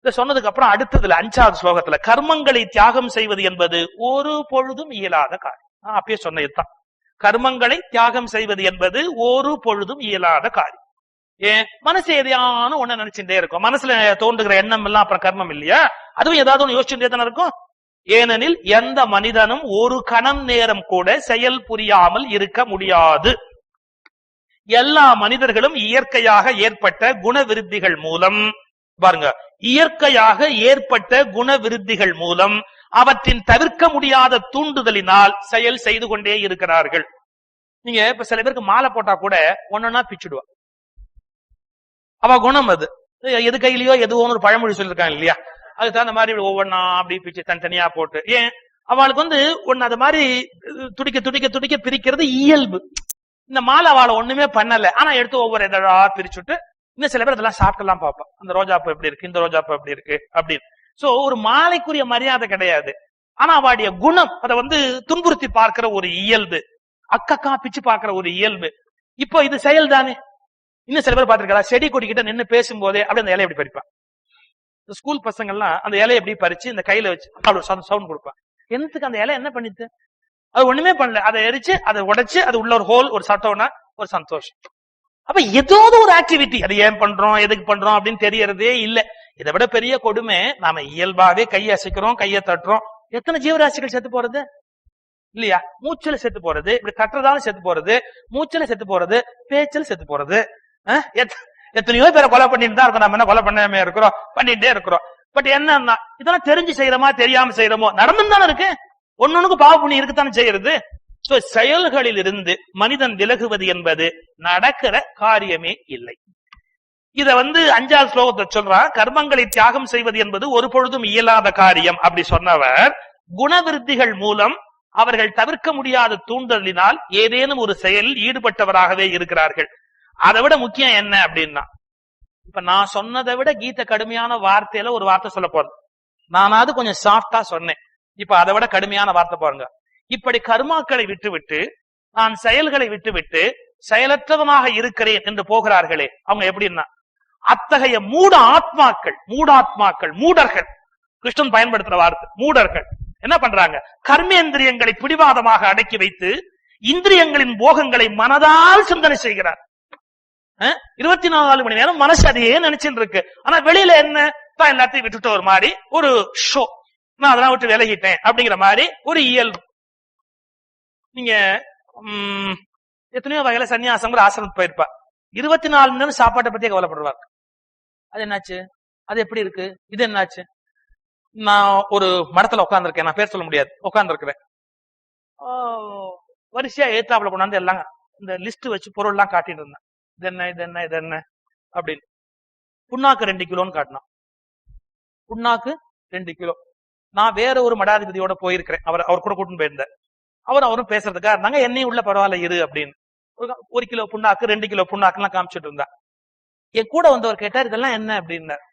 இத சொன்னதுக்கு அப்புறம் அடுத்ததுல 5வது ஸ்லோகத்துல கர்மங்களை தியாகம் செய்வது என்பது ஒரு பொழுதும் இயலாத காரியம். அப்பயே சொன்னதுதான். கர்மங்களை தியாகம் செய்வது என்பது ஒரு பொழுதும் இயலாத காரியம். ஏன்? மனசு எதையான ஒண்ணு நினைச்சுட்டே இருக்கும். மனசுல தோன்றுகிற எண்ணம் எல்லாம் அப்புறம் கர்மம் இல்லையா? அதுவும் ஏதாவது ஒண்ணு யோசிச்சுட்டே தானே இருக்கும். ஏனெனில் எந்த மனிதனும் ஒரு கணம் நேரம் கூட செயல் புரியாமல் இருக்க முடியாது. எல்லா மனிதர்களும் இயற்கையாக ஏற்பட்ட குணவிருத்திகள் மூலம், பாருங்க, இயற்கையாக ஏற்பட்ட குணவிருத்திகள் மூலம் அவற்றின் தவிர்க்க முடியாத தூண்டுதலினால் செயல் செய்து கொண்டே இருக்கிறார்கள். நீங்க இப்ப சில பேருக்கு மாலை போட்டா கூட ஒன்னொன்னா பிச்சுடுவா. அவ குணம் அது. எது கையிலயோ எதுவோ ஒரு பழமொழி சொல்லிருக்காங்க இல்லையா? அதுக்கு தகுந்த மாதிரி ஒவ்வொன்னா அப்படி பிச்சு தனித்தனியா போட்டு, ஏன் அவளுக்கு ஒன்னு அது மாதிரி துடிக்க துடிக்க துடிக்க பிரிக்கிறது இயல்பு. இந்த மாலை அவளை ஒண்ணுமே பண்ணல, ஆனா எடுத்து ஒவ்வொரு இதழா பிரிச்சுட்டு, இன்னும் சில பேர் இதெல்லாம் சாப்பிட்டுலாம் பார்ப்போம். அந்த ரோஜாப்பூ எப்படி இருக்கு, இந்த ரோஜாப்பூ எப்படி இருக்கு அப்படின்னு. சோ ஒரு மாலைக்குரிய மரியாதை கிடையாது. ஆனா அவளுடைய குணம் அதை துன்புறுத்தி பார்க்கிற ஒரு இயல்பு, அக்கா பிச்சு பார்க்கிற ஒரு இயல்பு. இப்போ இது செயல் தானே. இன்னும் சில பேர் பார்த்திருக்கா, செடி கொடிக்கிட்ட நின்று பேசும்போதே அப்படி அந்த இலையை எப்படி பறிப்பான். ஸ்கூல் பசங்கள்லாம் அந்த இலையை எப்படி பறிச்சு இந்த கையில வச்சு அப்படி சவுண்ட் கொடுப்பான். என்னத்துக்கு? அந்த இலை என்ன பண்ணிட்டு? அது ஒண்ணுமே பண்ணல. அதை எரிச்சு அதை உடைச்சு அது உள்ள ஒரு ஹோல் ஒரு சட்டம்னா ஒரு சந்தோஷம். அப்ப ஏதாவது ஒரு ஆக்டிவிட்டி, அது ஏன் பண்றோம் எதுக்கு பண்றோம் அப்படின்னு தெரியறதே இல்ல. இதை விட பெரிய கொடுமை, நாம இயல்பாவே கையை அசைக்கிறோம், கையை தட்டுறோம். எத்தனை ஜீவராசிகள் செத்து போறது இல்லையா? மூச்சுல செத்து போறது, இப்படி தட்டுறதாலும் செத்து போறது, மூச்சுல செத்து போறது, பேச்சுல செத்து போறது. எத்தனையோ பேரை கொலை பண்ணிட்டு தான் இருக்கோம். நம்ம என்ன கொலை பண்ணாம இருக்கிறோம்? பண்ணிட்டே இருக்கிறோம். பட் என்னன்னா இதெல்லாம் தெரிஞ்சு செய்யறோமா தெரியாம செய்யறோமோ நடந்துன்னு தானே இருக்கு. ஒன்னொன்னுக்கு பாவ புண்ணியம் இருக்குத்தானே செய்யறது. செயல்களில் இருந்து மனிதன் விலகுவது என்பது நடக்கிற காரியமே இல்லை. இத 5வது ஸ்லோகத்தை சொல்றான். கர்மங்களை தியாகம் செய்வது என்பது ஒரு பொழுதும் இயலாத காரியம் அப்படி சொன்னவர், குணவிருத்திகள் மூலம் அவர்கள் தவிர்க்க முடியாத தூண்டுதலினால் ஏதேனும் ஒரு செயலில் ஈடுபட்டவராகவே இருக்கிறார்கள். அதை விட முக்கியம் என்ன அப்படின்னா, இப்ப நான் சொன்னதை விட கீதை கடுமையான வார்த்தையில ஒரு வார்த்தை சொல்ல போறேன். நானாவது கொஞ்சம் சாஃப்டா சொன்னேன், இப்ப அதை விட கடுமையான வார்த்தை பாருங்க. இப்படி கர்மாக்களை விட்டுவிட்டு நான் செயல்களை விட்டுவிட்டு செயலற்றவனாக இருக்கிறேன் என்று போகிறார்களே, அவங்க எப்படின்னா அத்தகைய மூடாத்மாக்கள் மூடர்கள், கிருஷ்ணன் பயன்படுத்துற வார்த்தை மூடர்கள் என்ன பண்றாங்க? கர்மேந்திரியங்களை பிடிவாதமாக அடக்கி வைத்து இந்திரியங்களின் போகங்களை மனதால் சிந்தனை செய்கிறார். 24 மணி நேரம் மனசு அதையே நினைச்சுட்டு இருக்கு. ஆனா வெளியில என்ன தான் எல்லாத்தையும் விட்டுட்டு ஒரு மாதிரி ஒரு ஷோ, நான் அதெல்லாம் விட்டு விலகிட்டேன் அப்படிங்கிற மாதிரி ஒரு இயல்பு. நீங்க எத்தனையோ வகையில சன்னியாசம் ஆசிரமத்துக்கு போயிருப்பா, 24 மணி நேரம் சாப்பாட்டை பத்தியே கவலைப்படுவார். அது என்னாச்சு, அது எப்படி இருக்கு, இது என்னாச்சு. நான் ஒரு மடத்துல உட்கார்ந்துருக்கேன், நான் பேர் சொல்ல முடியாது, உட்கார்ந்துருக்கிறேன். வரிசையா ஏத்தாப்புல கொண்டாந்து எல்லாம் இந்த லிஸ்ட் வச்சு பொருள் எல்லாம் காட்டிட்டு இருந்தேன். இது என்ன இது என்ன இது என்ன அப்படின்னு. புண்ணாக்கு 2 கிலோன்னு காட்டினான். புண்ணாக்கு 2 கிலோ. நான் வேற ஒரு மடாதிபதியோட போயிருக்கிறேன், அவர் கூட கூட்டின்னு போயிருந்தார். அவரும் பேசுறதுக்காக இருந்தாங்க. என்னையும் உள்ள பரவாயில்ல இரு அப்படின்னு 1 கிலோ புண்ணாக்கு 2 கிலோ புண்ணாக்கு எல்லாம் காமிச்சிட்டு இருந்தா. என் கூட வந்தவர் கேட்டார், இதெல்லாம் என்ன அப்படின்னார்.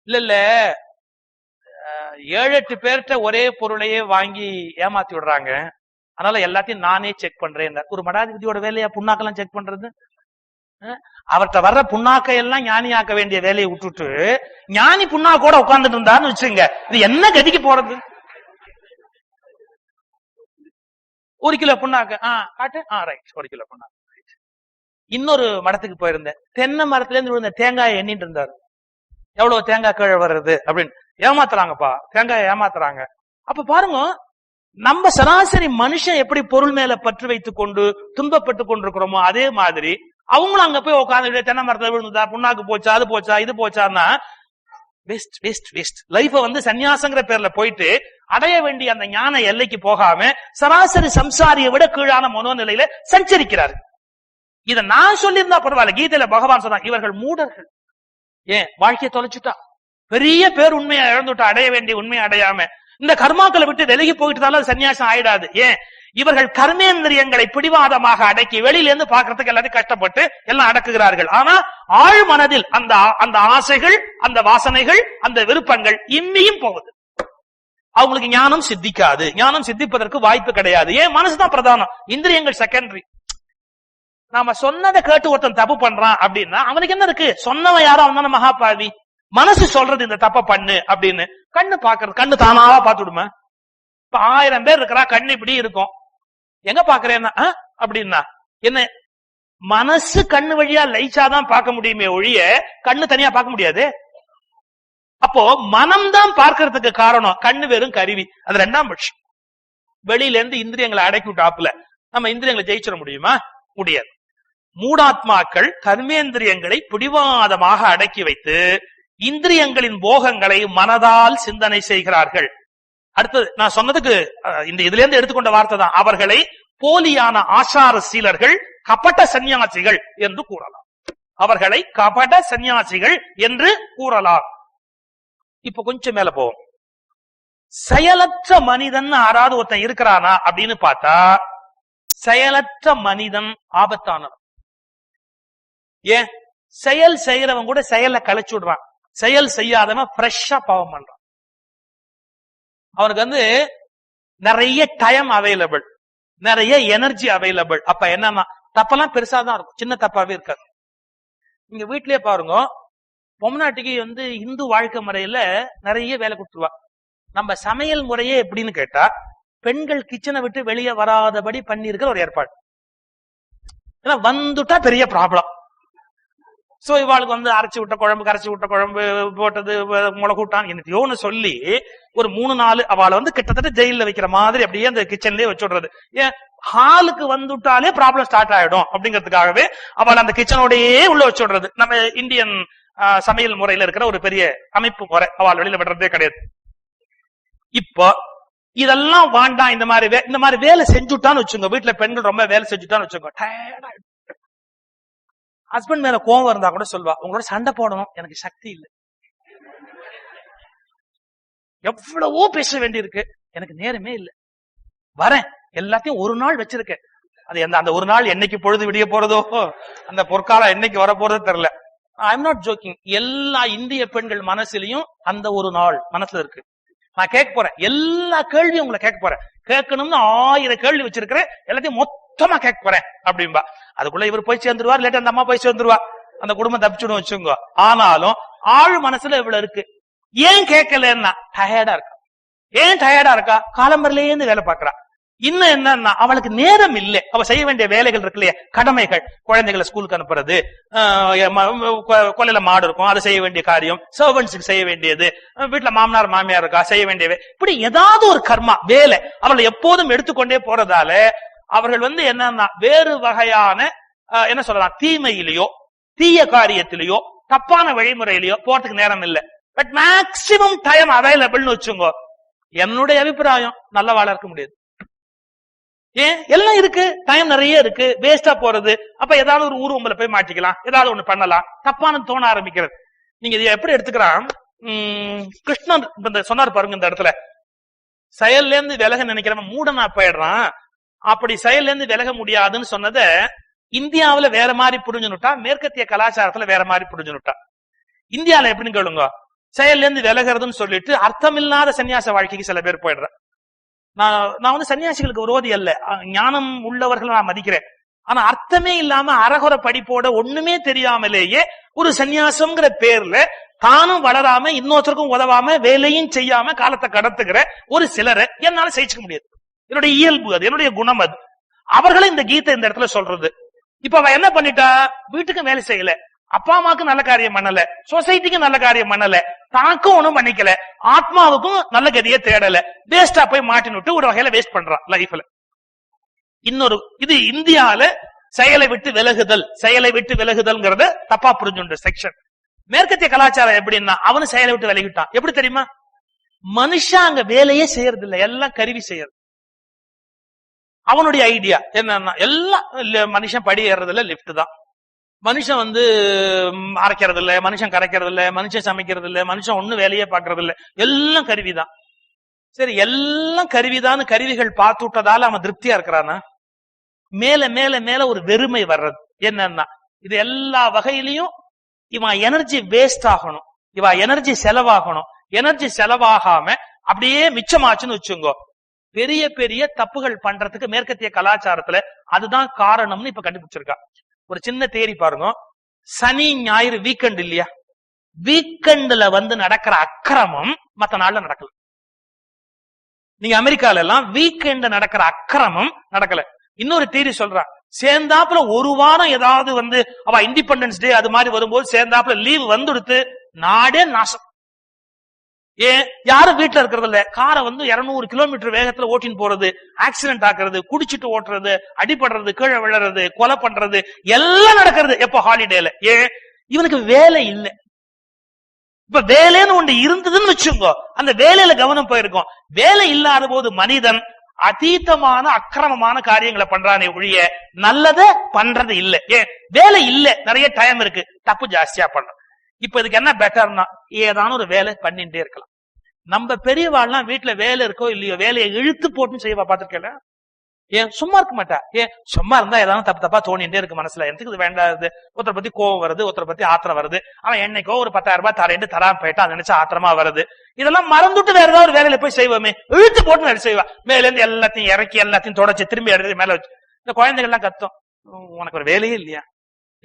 இல்ல 7-8 பேர்கிட்ட ஒரே பொருளையே வாங்கி ஏமாத்தி விடுறாங்க, அதனால எல்லாத்தையும் நானே செக் பண்றேன். ஒரு மடாதிபதியோட வேலையா புண்ணாக்கெல்லாம் செக் பண்றது? அவர்கிட்ட வர்ற புண்ணாக்கையெல்லாம் ஞானியாக்க வேண்டிய வேலையை விட்டுட்டு ஞானி புண்ணாக்கோட உட்கார்ந்துட்டு இருந்தான்னு வச்சுங்க, இது என்ன கதிக்கு போறது? 1 கிலோ புண்ணாக்கு காட்டு, ரைட் 1 கிலோ புண்ணாக்கு. இன்னொரு மடத்துக்கு போயிருந்தேன், தென்னை மரத்துல இருந்து விழுந்த தேங்காயை எண்ணிட்டு இருந்தாரு. எவ்வளவு தேங்காய் கீழே வர்றது அப்படின்னு. ஏமாத்துறாங்கப்பா, தேங்காயை ஏமாத்துறாங்க. அப்ப பாருங்க, நம்ம சராசரி மனுஷன் எப்படி பொருள் மேல பற்று வைத்துக் கொண்டு துன்பப்பட்டு கொண்டிருக்கிறோமோ அதே மாதிரி அவங்களும் அங்க போய் உட்காந்து தென்னை மரத்துல விழுந்ததா, புண்ணாக்கு போச்சா, அது போச்சா, இது போச்சான்னா வேஸ்ட் வேஸ்ட் வேஸ்ட். லைஃப சன்னியாசங்கிற பேர்ல போயிட்டு அடைய வேண்டிய அந்த ஞான எல்லைக்கு போகாம சராசரி சம்சாரியை விட கீழான மனோநிலையில சஞ்சரிக்கிறார். இத நான் சொல்லியிருந்தா பரவாயில்ல. கீதையில பகவான் சொன்னான், இவர்கள் மூடர்கள். ஏன் வாழ்க்கையை தொலைச்சுட்டா, பெரிய பேர் உண்மையை இழந்துட்டா, அடைய வேண்டிய உண்மையை அடையாம இந்த கர்மாக்களை விட்டு விலகி போயிட்டதால சன்னியாசம் ஆயிடாது. ஏன்? இவர்கள் கர்மேந்திரியங்களை பிடிவாதமாக அடக்கி வெளியில இருந்து பாக்குறதுக்கு எல்லாத்தையும் கஷ்டப்பட்டு எல்லாம் அடக்குகிறார்கள். ஆனா ஆழ் மனதில் அந்த ஆசைகள், அந்த வாசனைகள், அந்த விருப்பங்கள் இன்னியும் போகுது. அவங்களுக்கு ஞானம் சித்திக்காது. ஞானம் சித்திப்பதற்கு வாய்ப்பு கிடையாது. ஏன்? மனசுதான் பிரதானம், இந்திரியங்கள் செகண்டரி. நாம சொன்னதை கேட்டு ஒருத்தன் தப்பு பண்றான் அப்படின்னா அவனுக்கு என்ன இருக்கு? சொன்னவன் யாரும் அவன் தானே மகாபாவி. மனசு சொல்றது இந்த தப்ப பண்ணு அப்படின்னு. கண்ணு பாக்குறது, கண்ணு தானாவா பாத்துடுமா? இப்ப 1000 பேர் இருக்கிறா, கண்ணு இப்படி இருக்கும், எங்க பாக்குறேன்னா அப்படின்னா என்ன? மனசு கண்ணு வழியா லைச்சாதான் பார்க்க முடியுமே ஒழிய கண்ணு தனியா பார்க்க முடியாது. அப்போ மனம்தான் பார்க்கறதுக்கு காரணம், கண்ணு வெறும் கருவி, அது 2ஆம் பட்சம். வெளியில இருந்து இந்திரியங்களை அடக்கி விட்டாப்புல நம்ம இந்திரியங்களை ஜெயிச்சிட முடியுமா? முடியாது. மூடாத்மாக்கள் கர்மேந்திரியங்களை பிடிவாதமாக அடக்கி வைத்து இந்திரியங்களின் போகங்களை மனதால் சிந்தனை செய்கிறார்கள். அடுத்தது நான் சொன்னதுக்கு இந்த இதுல இருந்து எடுத்துக்கொண்ட வார்த்தை தான், அவர்களை போலியான ஆசார சீலர்கள், கபட சன்னியாசிகள் என்று கூறலாம். அவர்களை கபட சன்னியாசிகள் என்று கூறலாம். இப்ப கொஞ்சம் மேல போவோம். செயலற்ற மனிதன் யாராவது ஒருத்தன் இருக்கிறானா அப்படின்னு பார்த்தா, செயலற்ற மனிதன் ஆபத்தானவன். ஏன்? செயல் செய்யறவன் கூட செயலை கழிச்சு விடுறான், செயல் செய்யாதவன் ஃப்ரெஷ்ஷா பாவம் பண்றான். அவனுக்கு நிறைய டைம் அவைலபிள், நிறைய எனர்ஜி அவைலபிள். அப்ப என்னன்னா தப்பெல்லாம் பெருசாதான் இருக்கும், சின்ன தப்பாவே இருக்காது. நீங்க வீட்லயே பாருங்க, பொம்னாட்டிக்கு இந்து வாழ்க்கை முறையில நிறைய வேலை கொடுத்துருவா. நம்ம சமையல் முறையே எப்படின்னு கேட்டா, பெண்கள் கிச்சனை விட்டு வெளியே வராதபடி பண்ணி இருக்கிற ஒரு ஏற்பாடு. ஏன்னா வந்துட்டா பெரிய ப்ராப்ளம். சோ இவாளுக்கு அரைச்சி விட்ட குழம்பு, கரைச்சி விட்ட குழம்பு போட்டது, முளை கூட்டான் என்னத்தையோன்னு சொல்லி ஒரு 3-4 அவளை கிட்டத்தட்ட ஜெயில வைக்கிற மாதிரி அப்படியே அந்த கிச்சன்லயே வச்சு விடுறது. ஏன்? ஹாலுக்கு வந்துட்டாலே ப்ராப்ளம் ஸ்டார்ட் ஆயிடும் அப்படிங்கிறதுக்காகவே அவள் அந்த கிச்சனோடயே உள்ள வச்சு விடுறது. நம்ம இந்தியன் சமையல் முறையில இருக்கிற ஒரு பெரிய அமைப்பு முறை. அவள் வெளியில விடுறதே கிடையாது. இப்போ இதெல்லாம் வேண்டாம். இந்த மாதிரி வேலை செஞ்சுட்டான்னு வச்சுங்க, வீட்டுல பெண்கள் ரொம்ப வேலை செஞ்சுட்டான்னு வச்சுங்க, டயர்டா ஹஸ்பண்ட் மேல கோவம் இருந்தா கூட சொல்வா, உங்களோட சண்டை போடணும் எனக்கு சக்தி இல்லை, எவ்வளவோ பேச வேண்டி இருக்கு, எனக்கு நேரமே இல்லை, வரேன், எல்லாத்தையும் ஒரு நாள் வச்சிருக்கேன், அது அந்த ஒரு நாள் என்னைக்கு பொழுது விடிய போறதோ, அந்த பொற்காலம் என்னைக்கு வர போறதோ தெரியல. I am not jogging. எல்லா இந்திய பெண்கள் மனசுலயும் அந்த ஒரு நாள் மனசுல இருக்கு. நான் கேட்க போறேன், எல்லா கேள்வியும் உங்களை கேட்க போறேன், கேட்கணும்னு 1000 கேள்வி வச்சிருக்கிறேன், எல்லாத்தையும் மொத்தமா கேட்க போறேன் அப்படின்பா. அதுக்குள்ள இவர் போய் சேர்ந்துருவார், இல்லாட்டி அந்த அம்மா போய் சேர்ந்துருவா, அந்த குடும்பம் தப்பிச்சுடும் வச்சுங்க. ஆனாலும் ஆழ் மனசுல இவ்வளவு இருக்கு. ஏன் கேட்கலன்னா டயர்டா இருக்கா. ஏன் டயர்டா இருக்கா? காலம்பரிலேயே இருந்து வேலை பாக்குறா. இன்னும் என்னன்னா அவளுக்கு நேரம் இல்லை. அவ செய்ய வேண்டிய வேலைகள் இருக்கு இல்லையா, கடமைகள், குழந்தைகளை ஸ்கூலுக்கு அனுப்புறது, கொல்லையில மாடு இருக்கும் அதை செய்ய வேண்டிய காரியம், சர்வன்ட்ஸுக்கு செய்ய வேண்டியது, வீட்டுல மாமனார் மாமியார் இருக்கா செய்ய வேண்டியவை, இப்படி ஏதாவது ஒரு கர்மா வேலை அவளை எப்போதும் எடுத்துக்கொண்டே போறதால அவர்கள் என்னன்னா வேறு வகையான என்ன சொல்லலாம், தீமையிலேயோ தீய காரியத்திலேயோ தப்பான வழிமுறையிலேயோ போறதுக்கு நேரம் இல்லை. பட் மேக்சிமம் டைம் அவைலபிள்னு வச்சுங்க. என்னுடைய அபிப்பிராயம் நல்ல வாழ இருக்க முடியாது. ஏன்? எல்லாம் இருக்கு, டைம் நிறைய இருக்கு, வேஸ்டா போறது. அப்ப ஏதாவது ஒரு ஊர் உங்களை போய் மாட்டிக்கலாம், ஏதாவது ஒண்ணு பண்ணலாம், தப்பான தோண ஆரம்பிக்கிறது. நீங்க இதை எப்படி எடுத்துக்கலாம்? கிருஷ்ணன் சொன்னார் பாருங்க இந்த இடத்துல, செயல்ல இருந்து விலக நினைக்கிறவன் மூடனா போயிடுறான். அப்படி செயல்ல இருந்து விலக முடியாதுன்னு சொன்னத இந்தியாவில வேற மாதிரி புரிஞ்சுனுட்டா, மேற்கத்திய கலாச்சாரத்துல வேற மாதிரி புரிஞ்சுனுட்டா. இந்தியாவில எப்படின்னு கேளுங்க, செயல்ல இருந்து விலகிறதுன்னு சொல்லிட்டு அர்த்தமில்லாத சன்னியாச வாழ்க்கைக்கு சில பேர் போயிடுறேன். நான் சன்னியாசிகளுக்கு விரோதி அல்ல, ஞானம் உள்ளவர்கள் நான் மதிக்கிறேன். ஆனா அர்த்தமே இல்லாம அரகுர படிப்போட ஒண்ணுமே தெரியாமலேயே ஒரு சன்னியாசம்ங்கிற பேர்ல தானும் வளராம இன்னொருத்தருக்கும் உதவாம வேலையும் செய்யாம காலத்தை கடத்துகிற ஒரு சிலரை என்னால சகிச்சுக்க முடியாது. என்னுடைய இயல்பு அது, என்னுடைய குணம் அது. அவர்களும் இந்த கீதை இந்த இடத்துல சொல்றது. இப்ப அவ என்ன பண்ணிட்டா, வீட்டுக்கும் வேலை செய்யல, அப்பா அம்மாவுக்கும் நல்ல காரியம் பண்ணல, சொசைட்டிக்கும் நல்ல காரியம் பண்ணல, தாக்கும் ஒண்ணும் பண்ணிக்கல, ஆத்மாவுக்கும் நல்ல கதியை தேடல, வேஸ்டா போய் மாட்டினுட்டு ஒரு வகையில வேஸ்ட் பண்றான் லைஃப்ல. இன்னொரு இது இந்தியால செயலை விட்டு விலகுதல்ங்கிறத தப்பா புரிஞ்சுன்ற செக்ஷன். மேற்கத்திய கலாச்சாரம் எப்படின்னா அவனு செயலை விட்டு விலகிட்டான். எப்படி தெரியுமா? மனுஷன் அங்க வேலையே செய்யறது இல்லை, எல்லாம் கருவி செய்யறது. அவனுடைய ஐடியா என்னன்னா எல்லாம் மனுஷன் படி ஏறது இல்ல, லிப்ட் தான். மனுஷன் அரைக்கிறது இல்ல, மனுஷன் கரைக்கிறது இல்ல, மனுஷன் சமைக்கிறது இல்ல, மனுஷன் ஒண்ணு வேலையே பாக்குறது இல்ல, எல்லாம் கருவிதான். சரி, எல்லாம் கருவிதான். கருவிகள் பார்த்து விட்டதால அவன் திருப்தியா இருக்கிறானா? மேல மேல மேல ஒரு வெறுமை வர்றது. என்னன்னா இது எல்லா வகையிலையும் இவன் எனர்ஜி வேஸ்ட் ஆகணும், இவன் எனர்ஜி செலவாகணும். எனர்ஜி செலவாகாம அப்படியே மிச்சமாச்சுன்னு வச்சுங்கோ. பெரிய பெரிய தப்புகள் பண்றதுக்கு மேற்கத்திய கலாச்சாரத்துல அதுதான் காரணம்னு இப்ப கண்டுபிடிச்சிருக்கா. ஒரு சின்ன தேரி பாருங்க. சனி ஞாயிறு வீக்கெண்ட் இல்லையா, வீக்கெண்ட்ல நடக்கிற அக்கிரமம் மத்த நாள்ல நடக்கல. நீங்க அமெரிக்கால எல்லாம் வீக்கெண்ட் நடக்கிற அக்கிரமம் நடக்கல. இன்னொரு தேரி சொல்றா, சேர்ந்தாப்புல ஒரு வாரம் ஏதாவது அவ இண்டிபெண்டன்ஸ் டே அது மாதிரி வரும்போது சேர்ந்தாப்புல லீவ் வந்துடுத்து, நாடே நாசம். ஏன்? யாரும் வீட்டுல இருக்கிறது இல்ல, காரை 200 கிலோமீட்டர் வேகத்துல ஓட்டின்னு போறது, ஆக்சிடென்ட் ஆக்குறது, குடிச்சிட்டு ஓட்டுறது, அடிபடுறது, கீழே விழறது, கொலை பண்றது எல்லாம் நடக்கிறது எப்ப? ஹாலிடேல. ஏன்? இவனுக்கு வேலை இல்லை. இப்ப வேலைன்னு ஒன்று இருந்ததுன்னு வச்சுக்கோ, அந்த வேலையில கவனம் போயிருக்கும். வேலை இல்லாத போது மனிதன் அதீதமான அக்கிரமமான காரியங்களை பண்றானே ஒழிய நல்லத பண்றது இல்லை. ஏன்? வேலை இல்லை, நிறைய டைம் இருக்கு, தப்பு ஜாஸ்தியா பண்றான். இப்ப இதுக்கு என்ன பெட்டர்னா ஏதான ஒரு வேலை பண்ணிட்டே இருக்கலாம். நம்ம பெரியவாள்லாம் வீட்டுல வேலை இருக்கோ இல்லையோ வேலையை இழுத்து போட்டுன்னு செய்வா, பாத்துருக்கல? ஏன் சும்மா இருக்க மாட்டா? ஏன் சும்மா இருந்தா ஏதாவது தப்பு தப்பா தோணிட்டே இருக்கு மனசுல. எனக்கு இது வேண்டாது, ஒருத்தரை பத்தி கோவம் வருது, ஒருத்தரை பத்தி ஆத்திரம் வருது, அவன் என்னைக்கோ ஒரு 10,000 ரூபாய் தரேன்னு தராம போயிட்டா அதை நினைச்சா ஆத்திரமா வருது. இதெல்லாம் மறந்துட்டு வேற ஏதாவது ஒரு வேலையில போய் செய்வோமே, இழுத்து போட்டு வேலை செய்வா. மேல இருந்து எல்லாத்தையும் இறக்கி எல்லாத்தையும் தொடச்சு திரும்பி எடுத்து மேல வச்சு இந்த குழந்தைகள் எல்லாம் கத்தும், உனக்கு ஒரு வேலையே இல்லையா,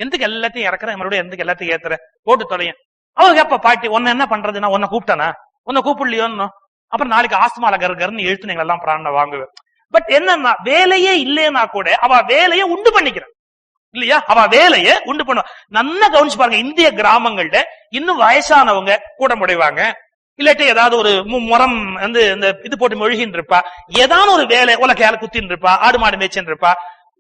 எந்துக்கு எல்லாத்தையும் இறக்குற, மறுபடியும் எந்துக்கு எல்லாத்தையும் ஏத்துற, போட்டு தொலையும். அவங்க கேப்ப, பாட்டி உன்ன என்ன பண்றது, நான் உன்னை கூப்பிட்டானா, உன்னை கூப்பிடலையோன்னு. அப்புறம் நாளைக்கு ஆஸ்துமால கருன்னு எழுத்து நீங்கள் எல்லாம் பிராண வாங்குவேன். பட் என்னன்னா வேலையே இல்லைன்னா கூட அவ வேலையை உண்டு பண்ணிக்கிறான் இல்லையா, அவ வேலையை உண்டு பண்ணுவா. நல்லா கவனிச்சு பாருங்க, இந்திய கிராமங்கள்ல இன்னும் வயசானவங்க கூட முடைவாங்க, இல்லாட்டி ஏதாவது ஒரு முறம் இந்த இது போட்டு மொழிகின்னு இருப்பா, ஏதாவது ஒரு வேலை உலகையால குத்தின்னு இருப்பா, ஆடு மாடு மேய்ச்சின்னு இருப்பா.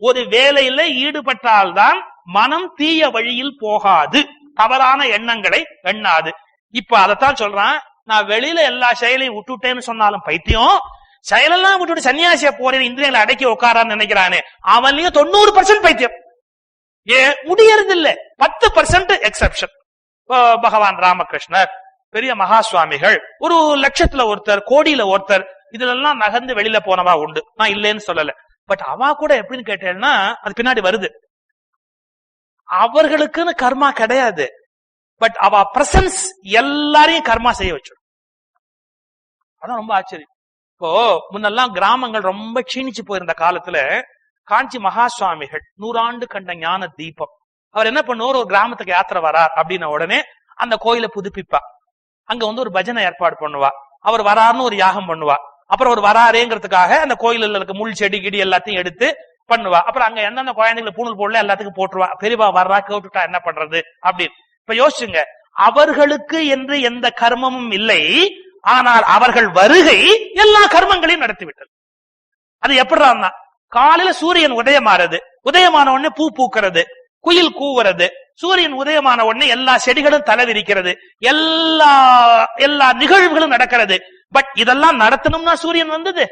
ஒரு வேலையில ஈடுபட்டால்தான் மனம் தீய வழியில் போகாது, தவறான எண்ணங்களை எண்ணாது. இப்ப அதத்தான் சொல்றான், நான் வெளியில எல்லா செயலையும் விட்டுட்டேன்னு சொன்னாலும் பைத்தியம், செயலெல்லாம் விட்டுட்டு சன்னியாசியா போறேன் இந்திரியங்களை அடக்கி உட்காரான்னு நினைக்கிறானே அவன்லயும் 90% பைத்தியம். ஏன் முடியறது இல்ல? 10% எக்ஸெப்ஷன். பகவான் ராமகிருஷ்ணர், பெரிய மகா சுவாமிகள், ஒரு லட்சத்துல ஒருத்தர், கோடியில ஒருத்தர், இதுல எல்லாம் நகர்ந்து வெளியில போனவா உண்டு. நான் இல்லைன்னு சொல்லல. பட் அவா கூட எப்படின்னு கேட்டேன்னா அது பின்னாடி வருது. அவர்களுக்குன்னு கர்மா கிடையாது. பட் அவ பிரசன்ஸ் எல்லாரையும் கர்மா செய்ய வச்சிடும். அதான் ரொம்ப ஆச்சரியம். இப்போ முன்னெல்லாம் கிராமங்கள் ரொம்ப க்ஷீணிச்சு போயிருந்த காலத்துல காஞ்சி மகா சுவாமிகள் 100 ஆண்டு கண்ட ஞான தீபம். அவர் என்ன பண்ணுவார், ஒரு கிராமத்துக்கு யாத்திரை வரார் அப்படின்ன உடனே அந்த கோயிலை புதுப்பிப்பா. அங்க ஒரு பஜனை ஏற்பாடு பண்ணுவா. அவர் வராருன்னு ஒரு யாகம் பண்ணுவா. அப்புறம் ஒரு வராரேங்கிறதுக்காக அந்த கோயிலில் இருக்க முள் செடி கிடி எல்லாத்தையும் எடுத்து பண்ணுவா. அப்புறம் அங்க எந்தெந்த குழந்தைகளை பூணல் போடல எல்லாத்துக்கும் போட்டுருவா. பெரியவா வர்றா, கேட்டுட்டா என்ன பண்றது அப்படின்னு. இப்ப யோசிச்சுங்க, அவர்களுக்கு என்று எந்த கர்மமும் இல்லை. ஆனால் அவர்கள் வருகை எல்லா கர்மங்களையும் நடத்திவிட்டது. அது எப்படின்னா, காலையில சூரியன் உதயமாறது, உதயமான உடனே பூ பூக்கிறது, குயில் கூவுறது, சூரியன் உதயமான உடனே எல்லா செடிகளும் தலை விரிக்கிறது, எல்லா நிகழ்வுகளும் நடக்கிறது. பட் இதெல்லாம் நடத்தணும்னா சூரியன் வந்தது